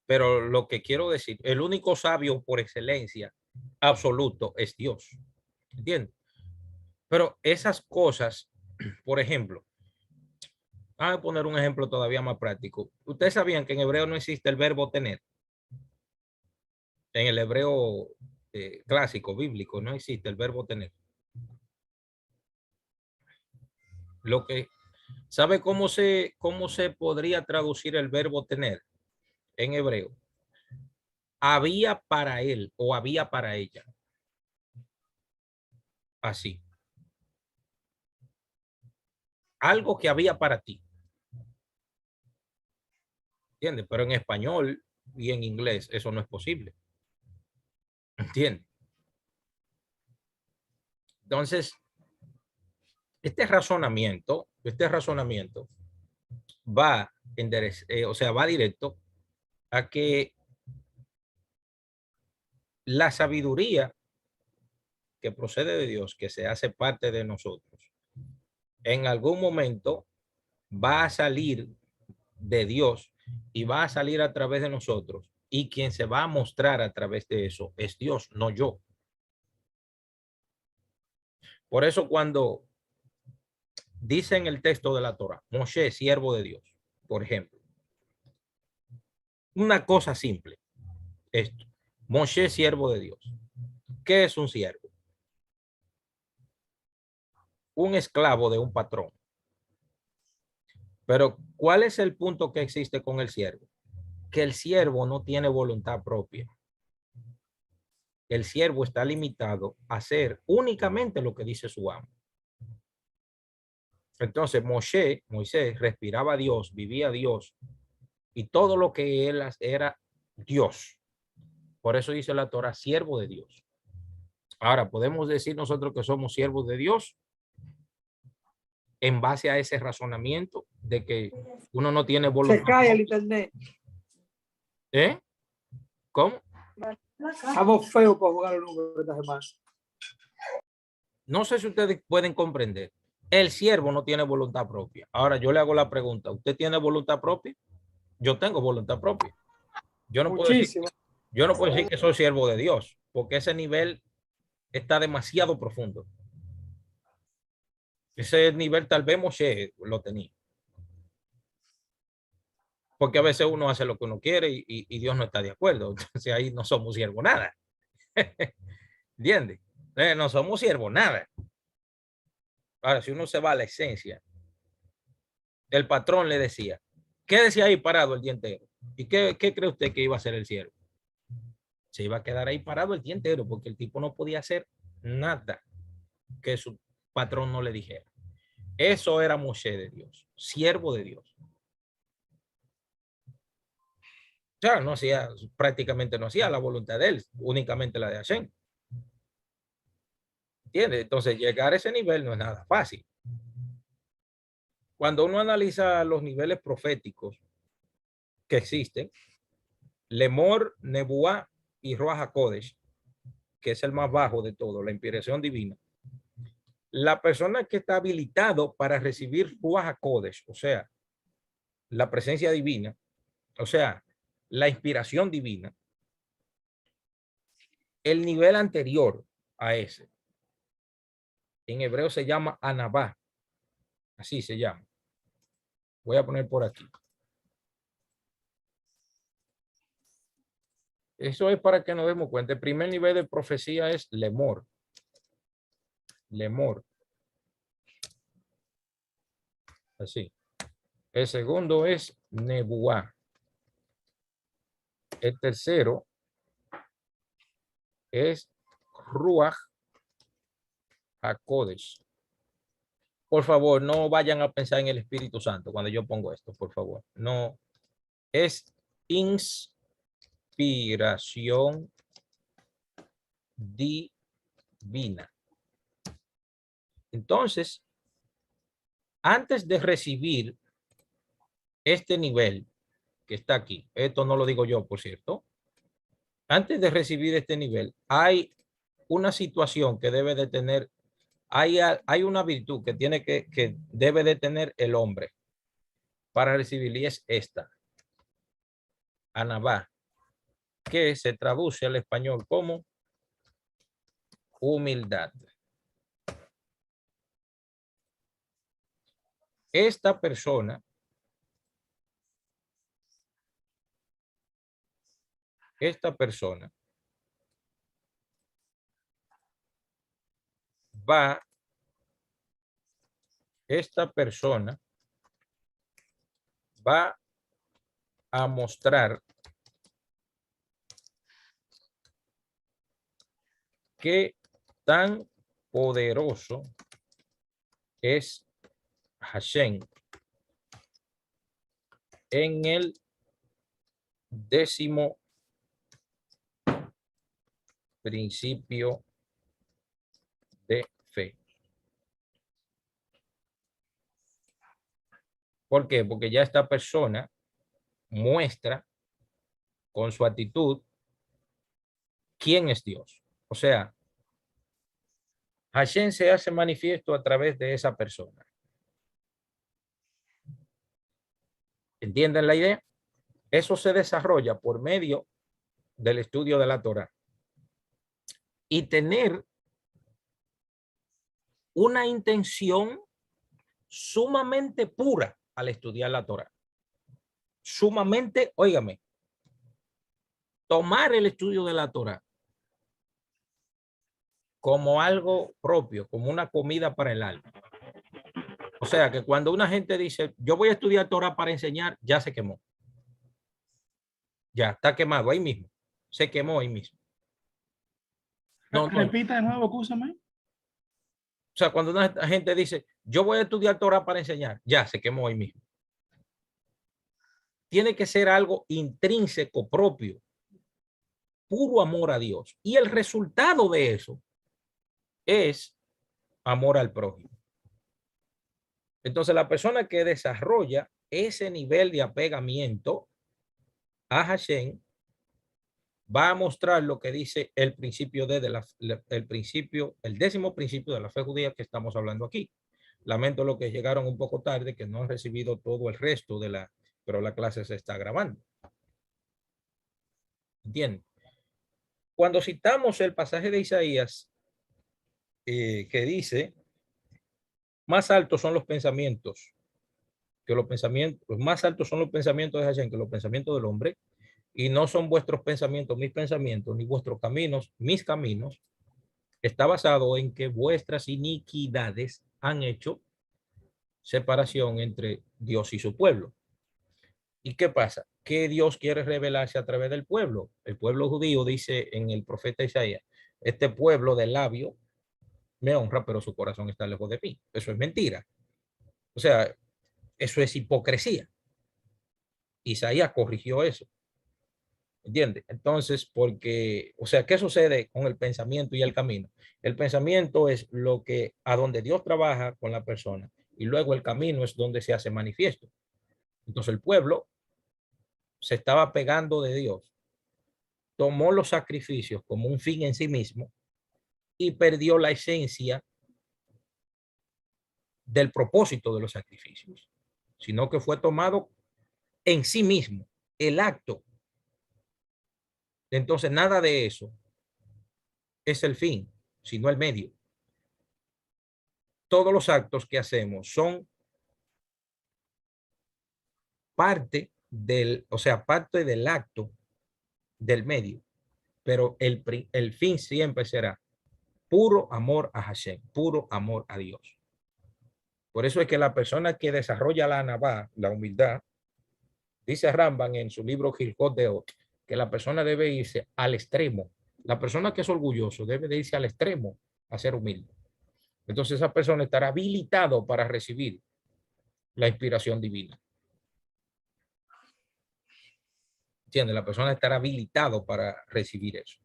Pero lo que quiero decir, el único sabio por excelencia absoluto es Dios. ¿Entiendes? Pero esas cosas, por ejemplo, vamos a poner un ejemplo todavía más práctico. Ustedes sabían que en hebreo no existe el verbo tener. En el hebreo clásico, bíblico, no existe el verbo tener. Lo que, ¿sabe cómo se podría traducir el verbo tener en hebreo? Había para él o había para ella. Así. Algo que había para ti. ¿Entiendes? Pero en español y en inglés eso no es posible. ¿Entiendes? Entonces, este razonamiento va va directo a que la sabiduría que procede de Dios, que se hace parte de nosotros, en algún momento va a salir de Dios y va a salir a través de nosotros. Y quien se va a mostrar a través de eso es Dios, no yo. Por eso cuando dice en el texto de la Torah, Moshe, siervo de Dios, por ejemplo, una cosa simple, esto, Moshe, siervo de Dios. ¿Qué es un siervo? Un esclavo de un patrón. Pero ¿cuál es el punto que existe con el siervo? Que el siervo no tiene voluntad propia. El siervo está limitado a hacer únicamente lo que dice su amo. Entonces Moisés respiraba a Dios, vivía a Dios y todo lo que él era Dios. Por eso dice la Torah, siervo de Dios. Ahora, ¿podemos decir nosotros que somos siervos de Dios en base a ese razonamiento de que uno no tiene voluntad? Se cae el internet. ¿Eh? ¿Cómo? Estamos feos para jugar el número esta semana. No sé si ustedes pueden comprender. El siervo no tiene voluntad propia. Ahora yo le hago la pregunta, ¿usted tiene voluntad propia? Yo tengo voluntad propia. Yo no puedo decir que soy siervo de Dios, porque ese nivel está demasiado profundo. Ese nivel tal vez Moshe lo tenía. Porque a veces uno hace lo que uno quiere y Dios no está de acuerdo. Entonces ahí no somos siervos nada. ¿Entiendes? No somos siervos nada. Ahora, si uno se va a la esencia, el patrón le decía, quédese ahí parado el día entero. ¿Y qué cree usted que iba a hacer el siervo? Se iba a quedar ahí parado el día entero porque el tipo no podía hacer nada que su patrón no le dijera. Eso era Moshe de Dios, siervo de Dios. O sea, prácticamente no hacía la voluntad de él, únicamente la de Hashem. ¿Entiendes? Entonces, llegar a ese nivel no es nada fácil. Cuando uno analiza los niveles proféticos que existen, Lemor, Nebuá y Ruach HaKodesh, que es el más bajo de todo, la inspiración divina. La persona que está habilitado para recibir Ruach HaKodesh, o sea, la presencia divina, o sea, la inspiración divina, el nivel anterior a ese, en hebreo se llama Anabá, así se llama. Voy a poner por aquí. Eso es para que nos demos cuenta. El primer nivel de profecía es Lemor. Lemor. Así. El segundo es Nebuá. El tercero es Ruach HaKodesh. Por favor, no vayan a pensar en el Espíritu Santo cuando yo pongo esto, por favor. No. Es inspiración divina. Entonces, antes de recibir este nivel que está aquí, esto no lo digo yo, por cierto, antes de recibir este nivel, hay una situación que debe de tener, hay una virtud que tiene que debe de tener el hombre para recibir, y es esta, Anabá, que se traduce al español como humildad. Esta persona va a mostrar qué tan poderoso es Hashem en el 10º principio de fe. ¿Por qué? Porque ya esta persona muestra con su actitud quién es Dios. O sea, Hashem se hace manifiesto a través de esa persona. ¿Entienden la idea? Eso se desarrolla por medio del estudio de la Torá. Y tener una intención sumamente pura al estudiar la Torá. Sumamente, óigame, tomar el estudio de la Torá como algo propio, como una comida para el alma. O sea que cuando una gente dice, yo voy a estudiar Torá para enseñar, ya se quemó. Ya está quemado ahí mismo. Se quemó ahí mismo. No. Repita de nuevo, escúchame. O sea, cuando una gente dice, yo voy a estudiar Torá para enseñar, ya se quemó ahí mismo. Tiene que ser algo intrínseco propio, puro amor a Dios. Y el resultado de eso es amor al prójimo. Entonces, la persona que desarrolla ese nivel de apegamiento a Hashem va a mostrar lo que dice el principio el 10º principio de la fe judía que estamos hablando aquí. Lamento lo que llegaron un poco tarde, que no han recibido todo el resto pero la clase se está grabando. ¿Entienden? Cuando citamos el pasaje de Isaías que dice, más altos son los pensamientos más altos son los pensamientos de Hashem que los pensamientos del hombre, y no son vuestros pensamientos mis pensamientos, ni vuestros caminos mis caminos, está basado en que vuestras iniquidades han hecho separación entre Dios y su pueblo. ¿Y qué pasa? Que Dios quiere revelarse a través del pueblo. El pueblo judío dice en el profeta Isaías, este pueblo de labio me honra, pero su corazón está lejos de mí. Eso es mentira. O sea, eso es hipocresía. Isaías corrigió eso. ¿Entiendes? Entonces, porque, o sea, ¿qué sucede con el pensamiento y el camino? El pensamiento es lo que, a donde Dios trabaja con la persona, y luego el camino es donde se hace manifiesto. Entonces el pueblo se estaba pegando de Dios, tomó los sacrificios como un fin en sí mismo y perdió la esencia del propósito de los sacrificios, sino que fue tomado en sí mismo, el acto. Entonces nada de eso es el fin, sino el medio. Todos los actos que hacemos son parte del, o sea, parte del acto del medio, pero el fin siempre será puro amor a Hashem, puro amor a Dios. Por eso es que la persona que desarrolla la anabá, la humildad, dice Rambam en su libro Hilkot Deot, que la persona debe irse al extremo. La persona que es orgulloso debe de irse al extremo a ser humilde. Entonces esa persona estará habilitado para recibir la inspiración divina. ¿Entiendes? La persona estará habilitado para recibir eso.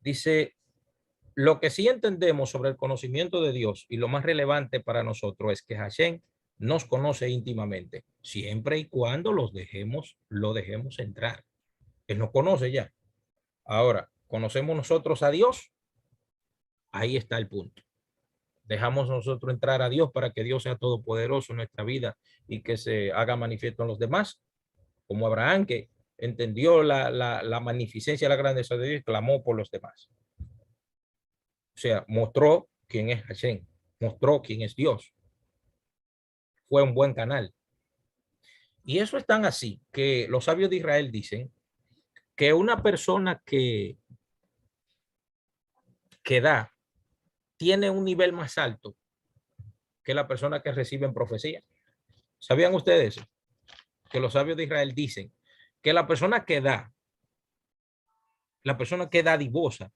Dice, lo que sí entendemos sobre el conocimiento de Dios y lo más relevante para nosotros es que Hashem nos conoce íntimamente, siempre y cuando lo dejemos entrar. Él nos conoce ya. Ahora, ¿conocemos nosotros a Dios? Ahí está el punto. Dejamos nosotros entrar a Dios para que Dios sea todopoderoso en nuestra vida y que se haga manifiesto en los demás, como Abraham, que entendió la magnificencia, la grandeza de Dios y clamó por los demás. O sea, mostró quién es Hashem, mostró quién es Dios. Fue un buen canal. Y eso es tan así que los sabios de Israel dicen que una persona que da tiene un nivel más alto que la persona que recibe en profecía. ¿Sabían ustedes eso? Que los sabios de Israel dicen que la persona que da dadivosa,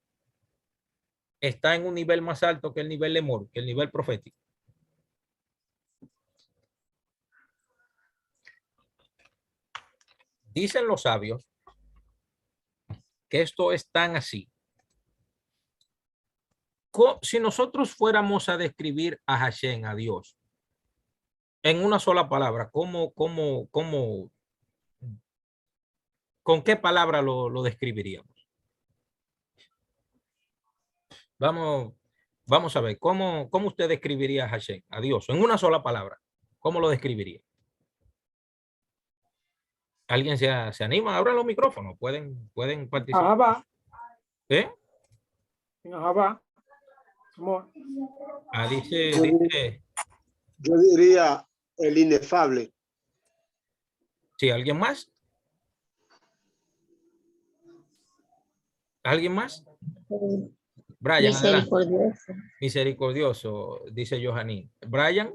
está en un nivel más alto que el nivel de amor, que el nivel profético. Dicen los sabios que esto es tan así. Si nosotros fuéramos a describir a Hashem, a Dios, en una sola palabra, ¿con qué palabra lo describiríamos? Vamos a ver, ¿cómo usted describiría a Hashem, a Dios, en una sola palabra? ¿Cómo lo describiría? ¿Alguien se anima? Abran los micrófonos, pueden participar. Ahabá. ¿Eh? Ahabá. Dice, Yo diría el inefable. ¿sí? ¿Alguien más? ¿Alguien más? Brian, Misericordioso. Misericordioso, dice Johanín. Brian.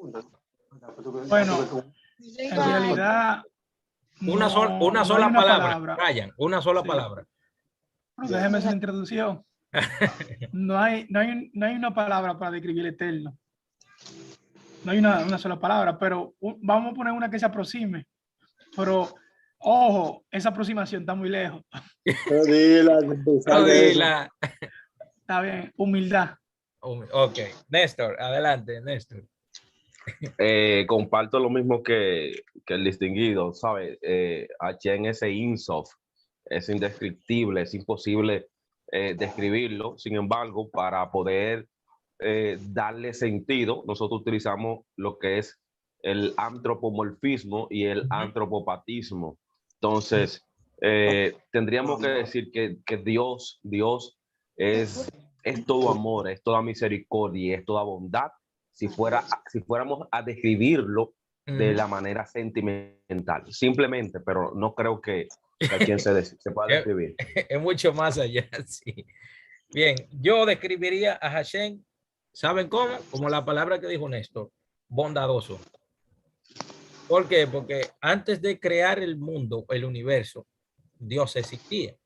Bueno, en realidad Una no sola hay palabra. Brian, una sola palabra. Pero déjeme esa introducción. No hay una palabra para describir el eterno. No hay una sola palabra, pero vamos a poner una que se aproxime. Pero, ojo, esa aproximación está muy lejos. Dila. Está bien, humildad. Ok, Néstor, adelante, Néstor. Comparto lo mismo que el distinguido, ¿sabe? Hashem ese Insof es indescriptible, es imposible describirlo. Sin embargo, para poder darle sentido, nosotros utilizamos lo que es el antropomorfismo y el antropopatismo. Entonces, tendríamos que decir que Dios es todo amor, es toda misericordia, es toda bondad. Si fuéramos a describirlo de la manera sentimental, simplemente, pero no creo que a quien se pueda describir. Es mucho más allá, sí. Bien, yo describiría a Hashem, ¿saben cómo? Como la palabra que dijo Néstor, bondadoso. ¿Por qué? Porque antes de crear el mundo, el universo, Dios existía.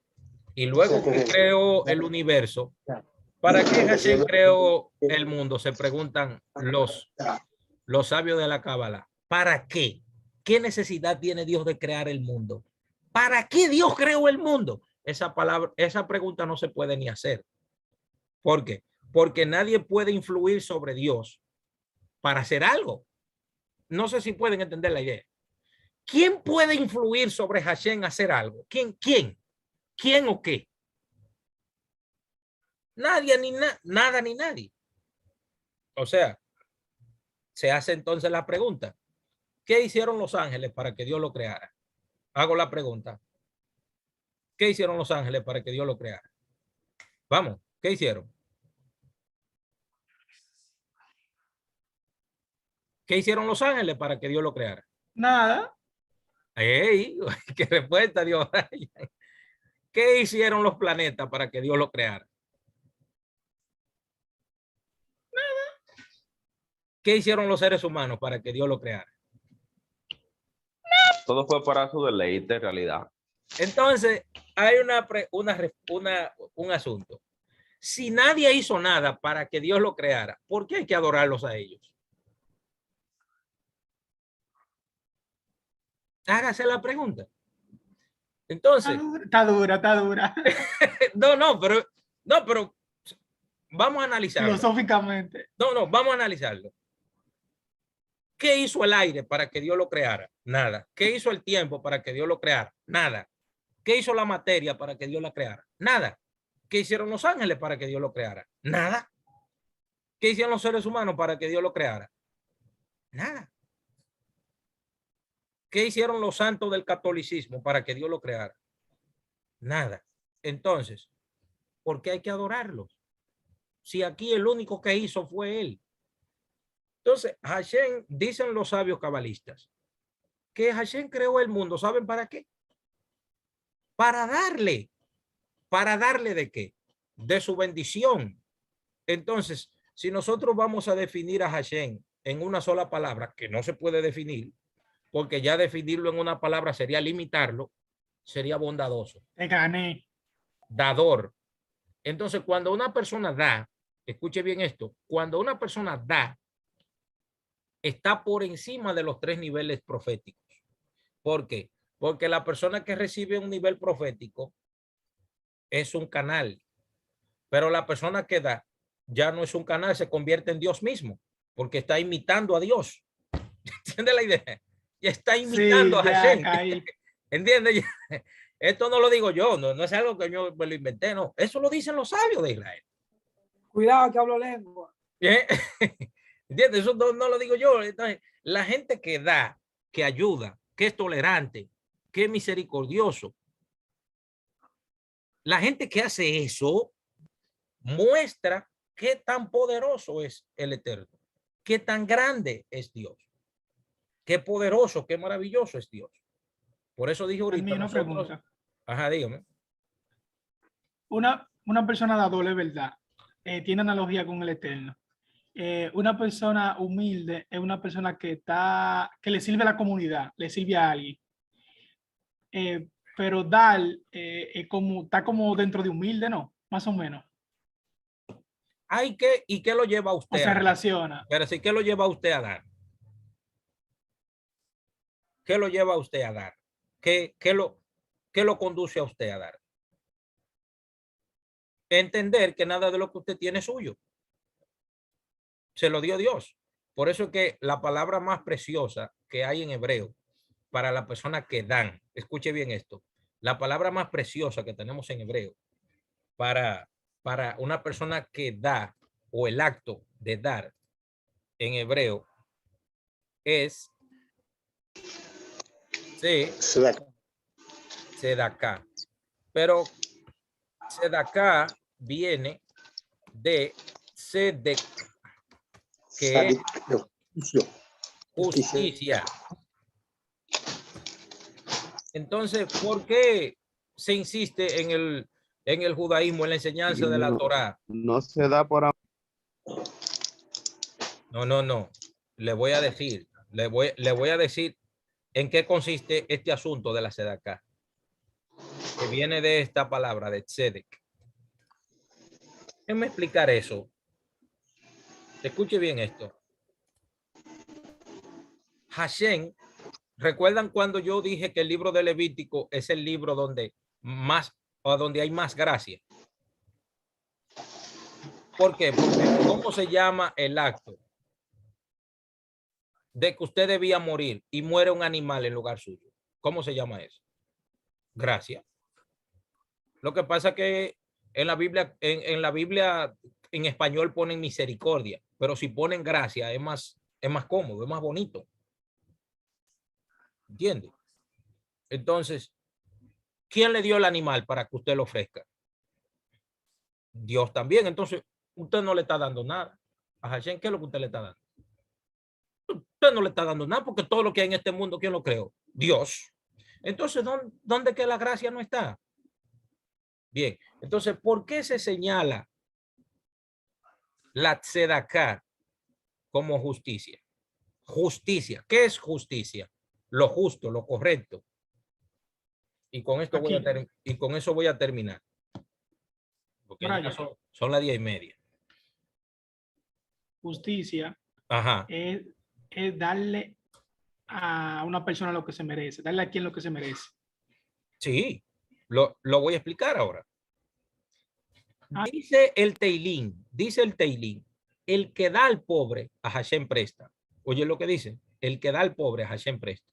Y luego que creó el universo, ¿para qué Hashem creó el mundo? Se preguntan los sabios de la Cábala. ¿Para qué? ¿Qué necesidad tiene Dios de crear el mundo? ¿Para qué Dios creó el mundo? Esa pregunta no se puede ni hacer. ¿Por qué? Porque nadie puede influir sobre Dios para hacer algo. No sé si pueden entender la idea. ¿Quién puede influir sobre Hashem hacer algo? ¿Quién? ¿Quién? ¿Quién o qué? Nadie ni nada ni nadie. O sea, se hace entonces la pregunta, ¿qué hicieron los ángeles para que Dios lo creara? Hago la pregunta. ¿Qué hicieron los ángeles para que Dios lo creara? Vamos, ¿qué hicieron? ¿Qué hicieron los ángeles para que Dios lo creara? Nada. ¡Ey! ¡Qué respuesta, Dios! ¿Qué hicieron los planetas para que Dios lo creara? ¿Qué hicieron los seres humanos para que Dios lo creara? Todo fue para su deleite, en realidad. Entonces, hay un asunto. Si nadie hizo nada para que Dios lo creara, ¿por qué hay que adorarlos a ellos? Hágase la pregunta. Entonces, Está dura, está dura. no, pero vamos a analizarlo. Filosóficamente. No, vamos a analizarlo. ¿Qué hizo el aire para que Dios lo creara? Nada. ¿Qué hizo el tiempo para que Dios lo creara? Nada. ¿Qué hizo la materia para que Dios la creara? Nada. ¿Qué hicieron los ángeles para que Dios lo creara? Nada. ¿Qué hicieron los seres humanos para que Dios lo creara? Nada. ¿Qué hicieron los santos del catolicismo para que Dios lo creara? Nada. Entonces, ¿por qué hay que adorarlos? Si aquí el único que hizo fue él. Entonces, Hashem, dicen los sabios cabalistas, que Hashem creó el mundo. ¿Saben para qué? Para darle. ¿Para darle de qué? De su bendición. Entonces, si nosotros vamos a definir a Hashem en una sola palabra, que no se puede definir, porque ya definirlo en una palabra sería limitarlo, sería bondadoso. Te gané. Dador. Entonces, cuando una persona da, escuche bien esto, cuando una persona da, está por encima de los 3 niveles proféticos. ¿Por qué? Porque la persona que recibe un nivel profético es un canal, pero la persona que da ya no es un canal, se convierte en Dios mismo, porque está imitando a Dios. ¿Entiende la idea? Ya está imitando sí, a Hashem. ¿Entiende? Esto no lo digo yo, no es algo que yo me lo inventé, no. Eso lo dicen los sabios de Israel. Cuidado que hablo lengua. ¿Entiendes? Eso no lo digo yo. Entonces, la gente que da, que ayuda, que es tolerante, que es misericordioso, la gente que hace eso muestra qué tan poderoso es el Eterno, qué tan grande es Dios, qué poderoso, qué maravilloso es Dios. Por eso dije ahorita. Una pregunta. Ajá, dígame. Una persona dadora, verdad, tiene analogía con el Eterno. Una persona humilde es una persona que le sirve a la comunidad, le sirve a alguien. Pero dar está como dentro de humilde, ¿no? Más o menos. ¿Y qué lo lleva a usted? O se relaciona. Pero sí, ¿qué lo lleva a usted a dar? ¿Qué lo lleva a usted a dar? ¿Qué lo conduce a usted a dar? Entender que nada de lo que usted tiene es suyo. Se lo dio Dios. Por eso es que la palabra más preciosa que hay en hebreo para la persona que dan, escuche bien esto, la palabra más preciosa que tenemos en hebreo para una persona que da, o el acto de dar en hebreo, es Sedaká. Pero Sedaká viene de Sedek, que es justicia. Entonces, ¿por qué se insiste en el judaísmo, en la enseñanza de la Torá? No se da por amor. No. Le voy a decir en qué consiste este asunto de la Sedaká, que viene de esta palabra, de tzedek. Déjenme explicar eso. Escuche bien esto. Hashem, ¿recuerdan cuando yo dije que el libro de Levítico es el libro donde hay más gracia? ¿Por qué? Porque ¿cómo se llama el acto? de que usted debía morir y muere un animal en lugar suyo. ¿Cómo se llama eso? Gracia. Lo que pasa que en la Biblia, en la Biblia en español ponen misericordia, pero si ponen gracia es más cómodo, es más bonito. ¿Entiende? Entonces, ¿quién le dio el animal para que usted lo ofrezca? Dios también. Entonces, usted no le está dando nada. A Hashem, ¿qué es lo que usted le está dando? Usted no le está dando nada porque todo lo que hay en este mundo, ¿quién lo creó? Dios. Entonces, ¿dónde que la gracia no está? Bien, entonces, ¿por qué se señala la tzedaká como justicia? Justicia. ¿Qué es justicia? Lo justo, lo correcto. Y con esto con eso voy a terminar. Porque ya son las 10:30. Justicia Ajá. es darle a una persona lo que se merece, darle a quien lo que se merece. Sí, lo voy a explicar ahora. Ah. Dice el Teilín, el que da al pobre a Hashem presta. Oye lo que dice, el que da al pobre a Hashem presta.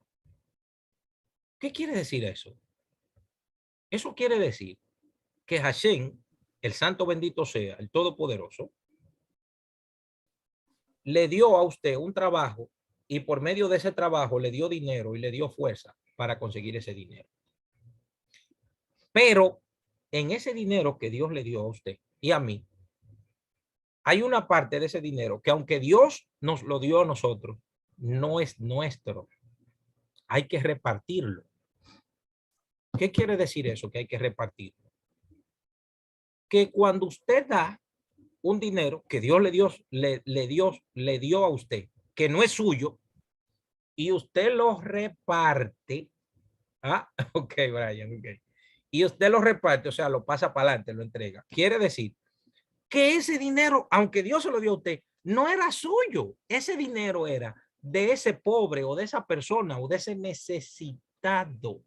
¿Qué quiere decir eso? Eso quiere decir que Hashem, el santo bendito sea, el todopoderoso, le dio a usted un trabajo y por medio de ese trabajo le dio dinero y le dio fuerza para conseguir ese dinero. Pero en ese dinero que Dios le dio a usted y a mí, hay una parte de ese dinero que aunque Dios nos lo dio a nosotros, no es nuestro. Hay que repartirlo. ¿Qué quiere decir eso? Que hay que repartirlo. Que cuando usted da un dinero que Dios le dio a usted, que no es suyo, y usted lo reparte. Ah, ok, Brian, ok. Y usted lo reparte, o sea, lo pasa para adelante, lo entrega. Quiere decir que ese dinero, aunque Dios se lo dio a usted, no era suyo. Ese dinero era de ese pobre o de esa persona o de ese necesitado.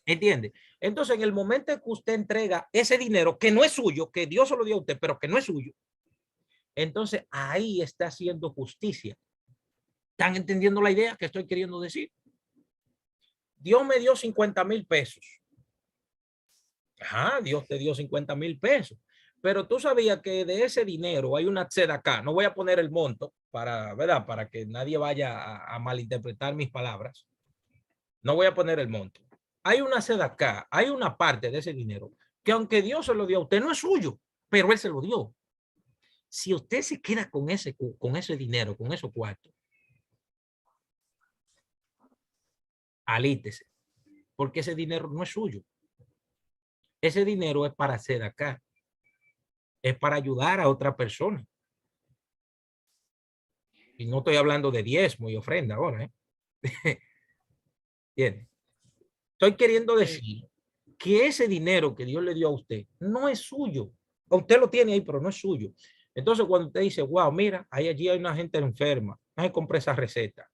¿Entiende? Entonces, en el momento en que usted entrega ese dinero que no es suyo, que Dios se lo dio a usted, pero que no es suyo, entonces ahí está haciendo justicia. ¿Están entendiendo la idea que estoy queriendo decir? Dios me dio 50,000 pesos. Ajá, Dios te dio 50,000 pesos. Pero tú sabías que de ese dinero hay una tzedaká. No voy a poner el monto para, ¿verdad? Para que nadie vaya a malinterpretar mis palabras. No voy a poner el monto. Hay una tzedaká, hay una parte de ese dinero que aunque Dios se lo dio a usted, no es suyo, pero Él se lo dio. Si usted se queda con ese dinero, con esos cuartos, alítese, porque ese dinero no es suyo. Ese dinero es para hacer acá. Es para ayudar a otra persona. Y no estoy hablando de diezmo y ofrenda ahora. Bien. Estoy queriendo decir que ese dinero que Dios le dio a usted no es suyo. Usted lo tiene ahí, pero no es suyo. Entonces, cuando usted dice, wow, mira, allí hay una gente enferma, hay compré esa receta.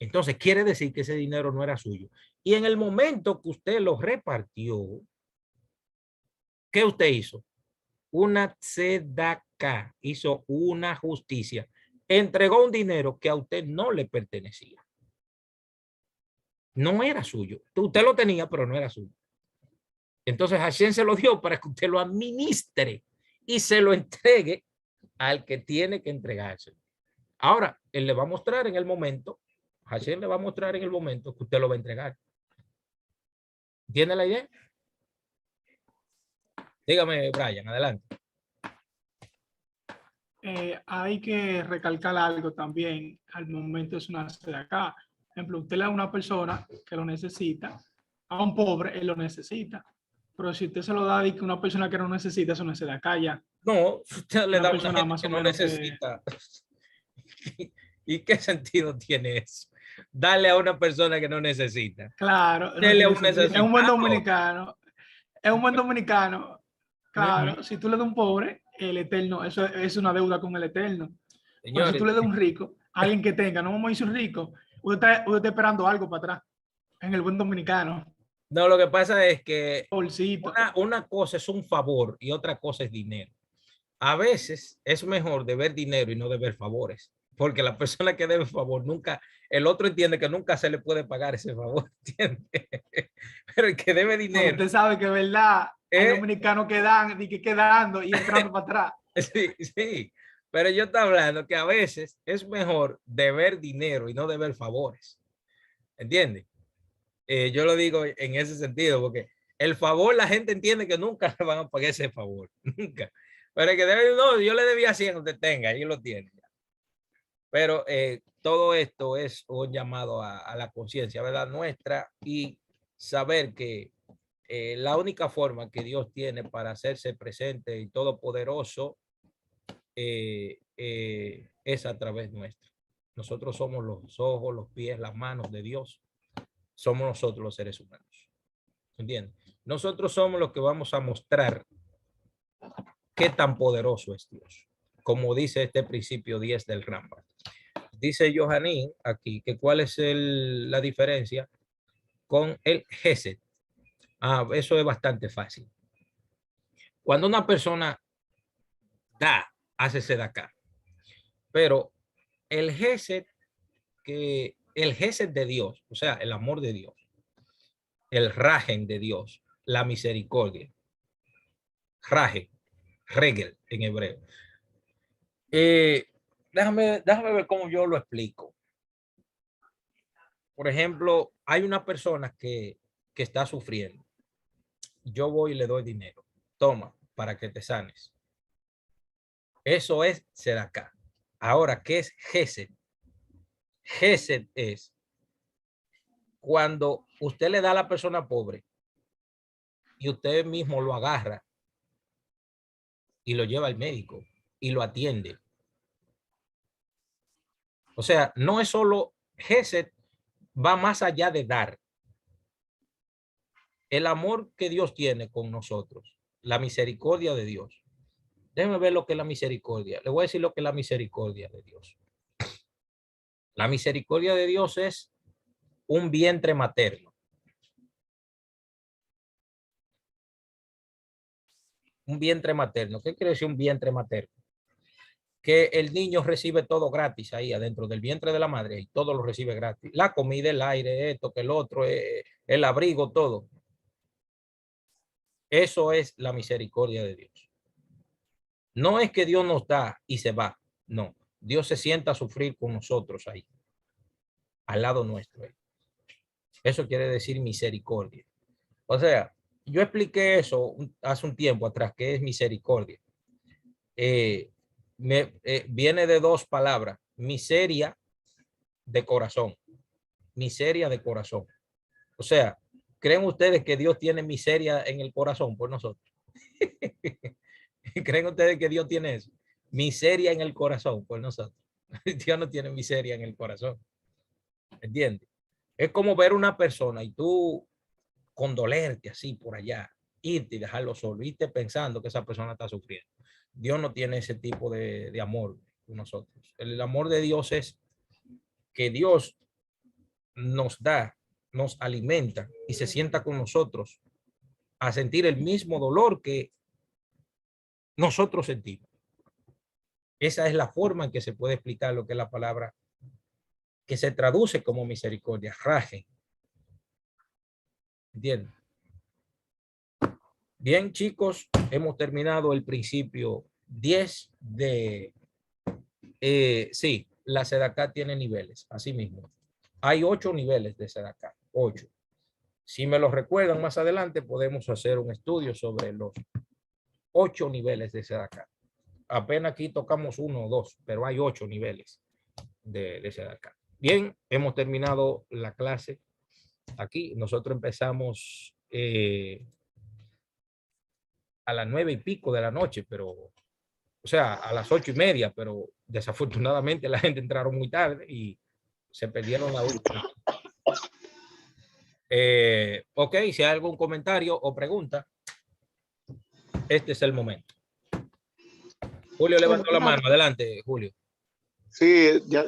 Entonces, quiere decir que ese dinero no era suyo. Y en el momento que usted lo repartió, ¿qué usted hizo? Una tzedaká, hizo una justicia. Entregó un dinero que a usted no le pertenecía. No era suyo. Usted lo tenía, pero no era suyo. Entonces, Hashem se lo dio para que usted lo administre y se lo entregue al que tiene que entregarse. Ahora, él le va a mostrar en el momento, Hashem le va a mostrar en el momento que usted lo va a entregar. ¿Tiene la idea? Dígame, Brian, adelante. Hay que recalcar algo también al momento de una acá. Por ejemplo, usted le da a una persona que lo necesita, a un pobre, él lo necesita. Pero si usted se lo da a una persona que no necesita, eso no es de acá ya. No, usted le da a una persona gente más que o no menos necesita. ¿Y qué sentido tiene eso? Darle a una persona que no necesita. Claro, Dele a un es un buen necesitado. dominicano. Es un buen dominicano. Claro, si tú le das a un pobre, el eterno, eso es una deuda con el eterno. Pero Señores, si tú le das a un rico, a alguien que tenga, no vamos a decir un rico, usted está esperando algo para atrás, en el buen dominicano. no, lo que pasa es que Bolsito. una cosa es un favor y otra cosa es dinero. a veces es mejor deber dinero y no deber favores, porque la persona que debe favor nunca, el otro entiende que nunca se le puede pagar ese favor, ¿entiende? Pero el que debe Pero dinero, usted sabe que es verdad, hay ¿eh? dominicanos que dan y que quedando y entrando para atrás. Sí, sí, pero yo estoy hablando que a veces es mejor deber dinero y no deber favores, ¿entiende? Yo lo digo en ese sentido, porque el favor la gente entiende que nunca le van a pagar ese favor, nunca. Pero el que debe, no, yo le debía 100, usted tenga, ahí lo tiene. Pero todo esto es un llamado a la conciencia, ¿verdad? Nuestra, y saber que la única forma que Dios tiene para hacerse presente y todopoderoso es a través nuestro. Nosotros somos los ojos, los pies, las manos de Dios. Somos nosotros los seres humanos. ¿Entiendes? Nosotros somos los que vamos a mostrar qué tan poderoso es Dios. Como dice este principio 10 del Rambam. Dice Johanín aquí que cuál es la diferencia con el Gesed. Eso es bastante fácil. Cuando una persona da, hace sedacá. Pero el Gesed de Dios, o sea, el amor de Dios, el rajen de Dios, la misericordia, rajen, regel en hebreo. Déjame ver cómo yo lo explico. Por ejemplo, hay una persona que está sufriendo. Yo voy y le doy dinero. Toma, para que te sanes. Eso es sedacá. Ahora, ¿qué es Gesed? Gesed es cuando usted le da a la persona pobre y usted mismo lo agarra y lo lleva al médico y lo atiende. O sea, no es solo Gesed, va más allá de dar. El amor que Dios tiene con nosotros, la misericordia de Dios. Déjenme ver lo que es la misericordia. Le voy a decir lo que es la misericordia de Dios. La misericordia de Dios es un vientre materno. Un vientre materno. ¿Qué quiere decir un vientre materno? Que el niño recibe todo gratis ahí adentro del vientre de la madre y todo lo recibe gratis. La comida, el aire, esto, que el otro, el abrigo, todo. Eso es la misericordia de Dios. No es que Dios nos da y se va. No. Dios se sienta a sufrir con nosotros ahí, al lado nuestro. Eso quiere decir misericordia. O sea, yo expliqué eso hace un tiempo atrás, que es misericordia. Viene de dos palabras, miseria de corazón, miseria de corazón. O sea, ¿creen ustedes que Dios tiene miseria en el corazón por nosotros? ¿Creen ustedes que Dios tiene eso? Miseria en el corazón por nosotros. Dios no tiene miseria en el corazón. ¿Entiendes? Es como ver una persona y tú condolerte así por allá, irte y dejarlo solo, irte pensando que esa persona está sufriendo. Dios no tiene ese tipo de amor con nosotros. El amor de Dios es que Dios nos da, nos alimenta y se sienta con nosotros a sentir el mismo dolor que nosotros sentimos. Esa es la forma en que se puede explicar lo que es la palabra que se traduce como misericordia, raje. ¿Entienden? Bien, chicos, hemos terminado el principio 10 de... sí, la sedacá tiene niveles, así mismo. Hay 8 niveles de sedacá, 8. Si me lo recuerdan más adelante, podemos hacer un estudio sobre los 8 niveles de sedacá. Apenas aquí tocamos 1 o 2, pero hay 8 niveles de sedacá. Bien, hemos terminado la clase aquí. Nosotros empezamos a las 9 y pico de la noche, pero, o sea, a las 8:30, pero desafortunadamente la gente entraron muy tarde y se perdieron la última. Ok, si hay algún comentario o pregunta, este es el momento. Julio levantó la mano. Adelante, Julio. Sí, ya,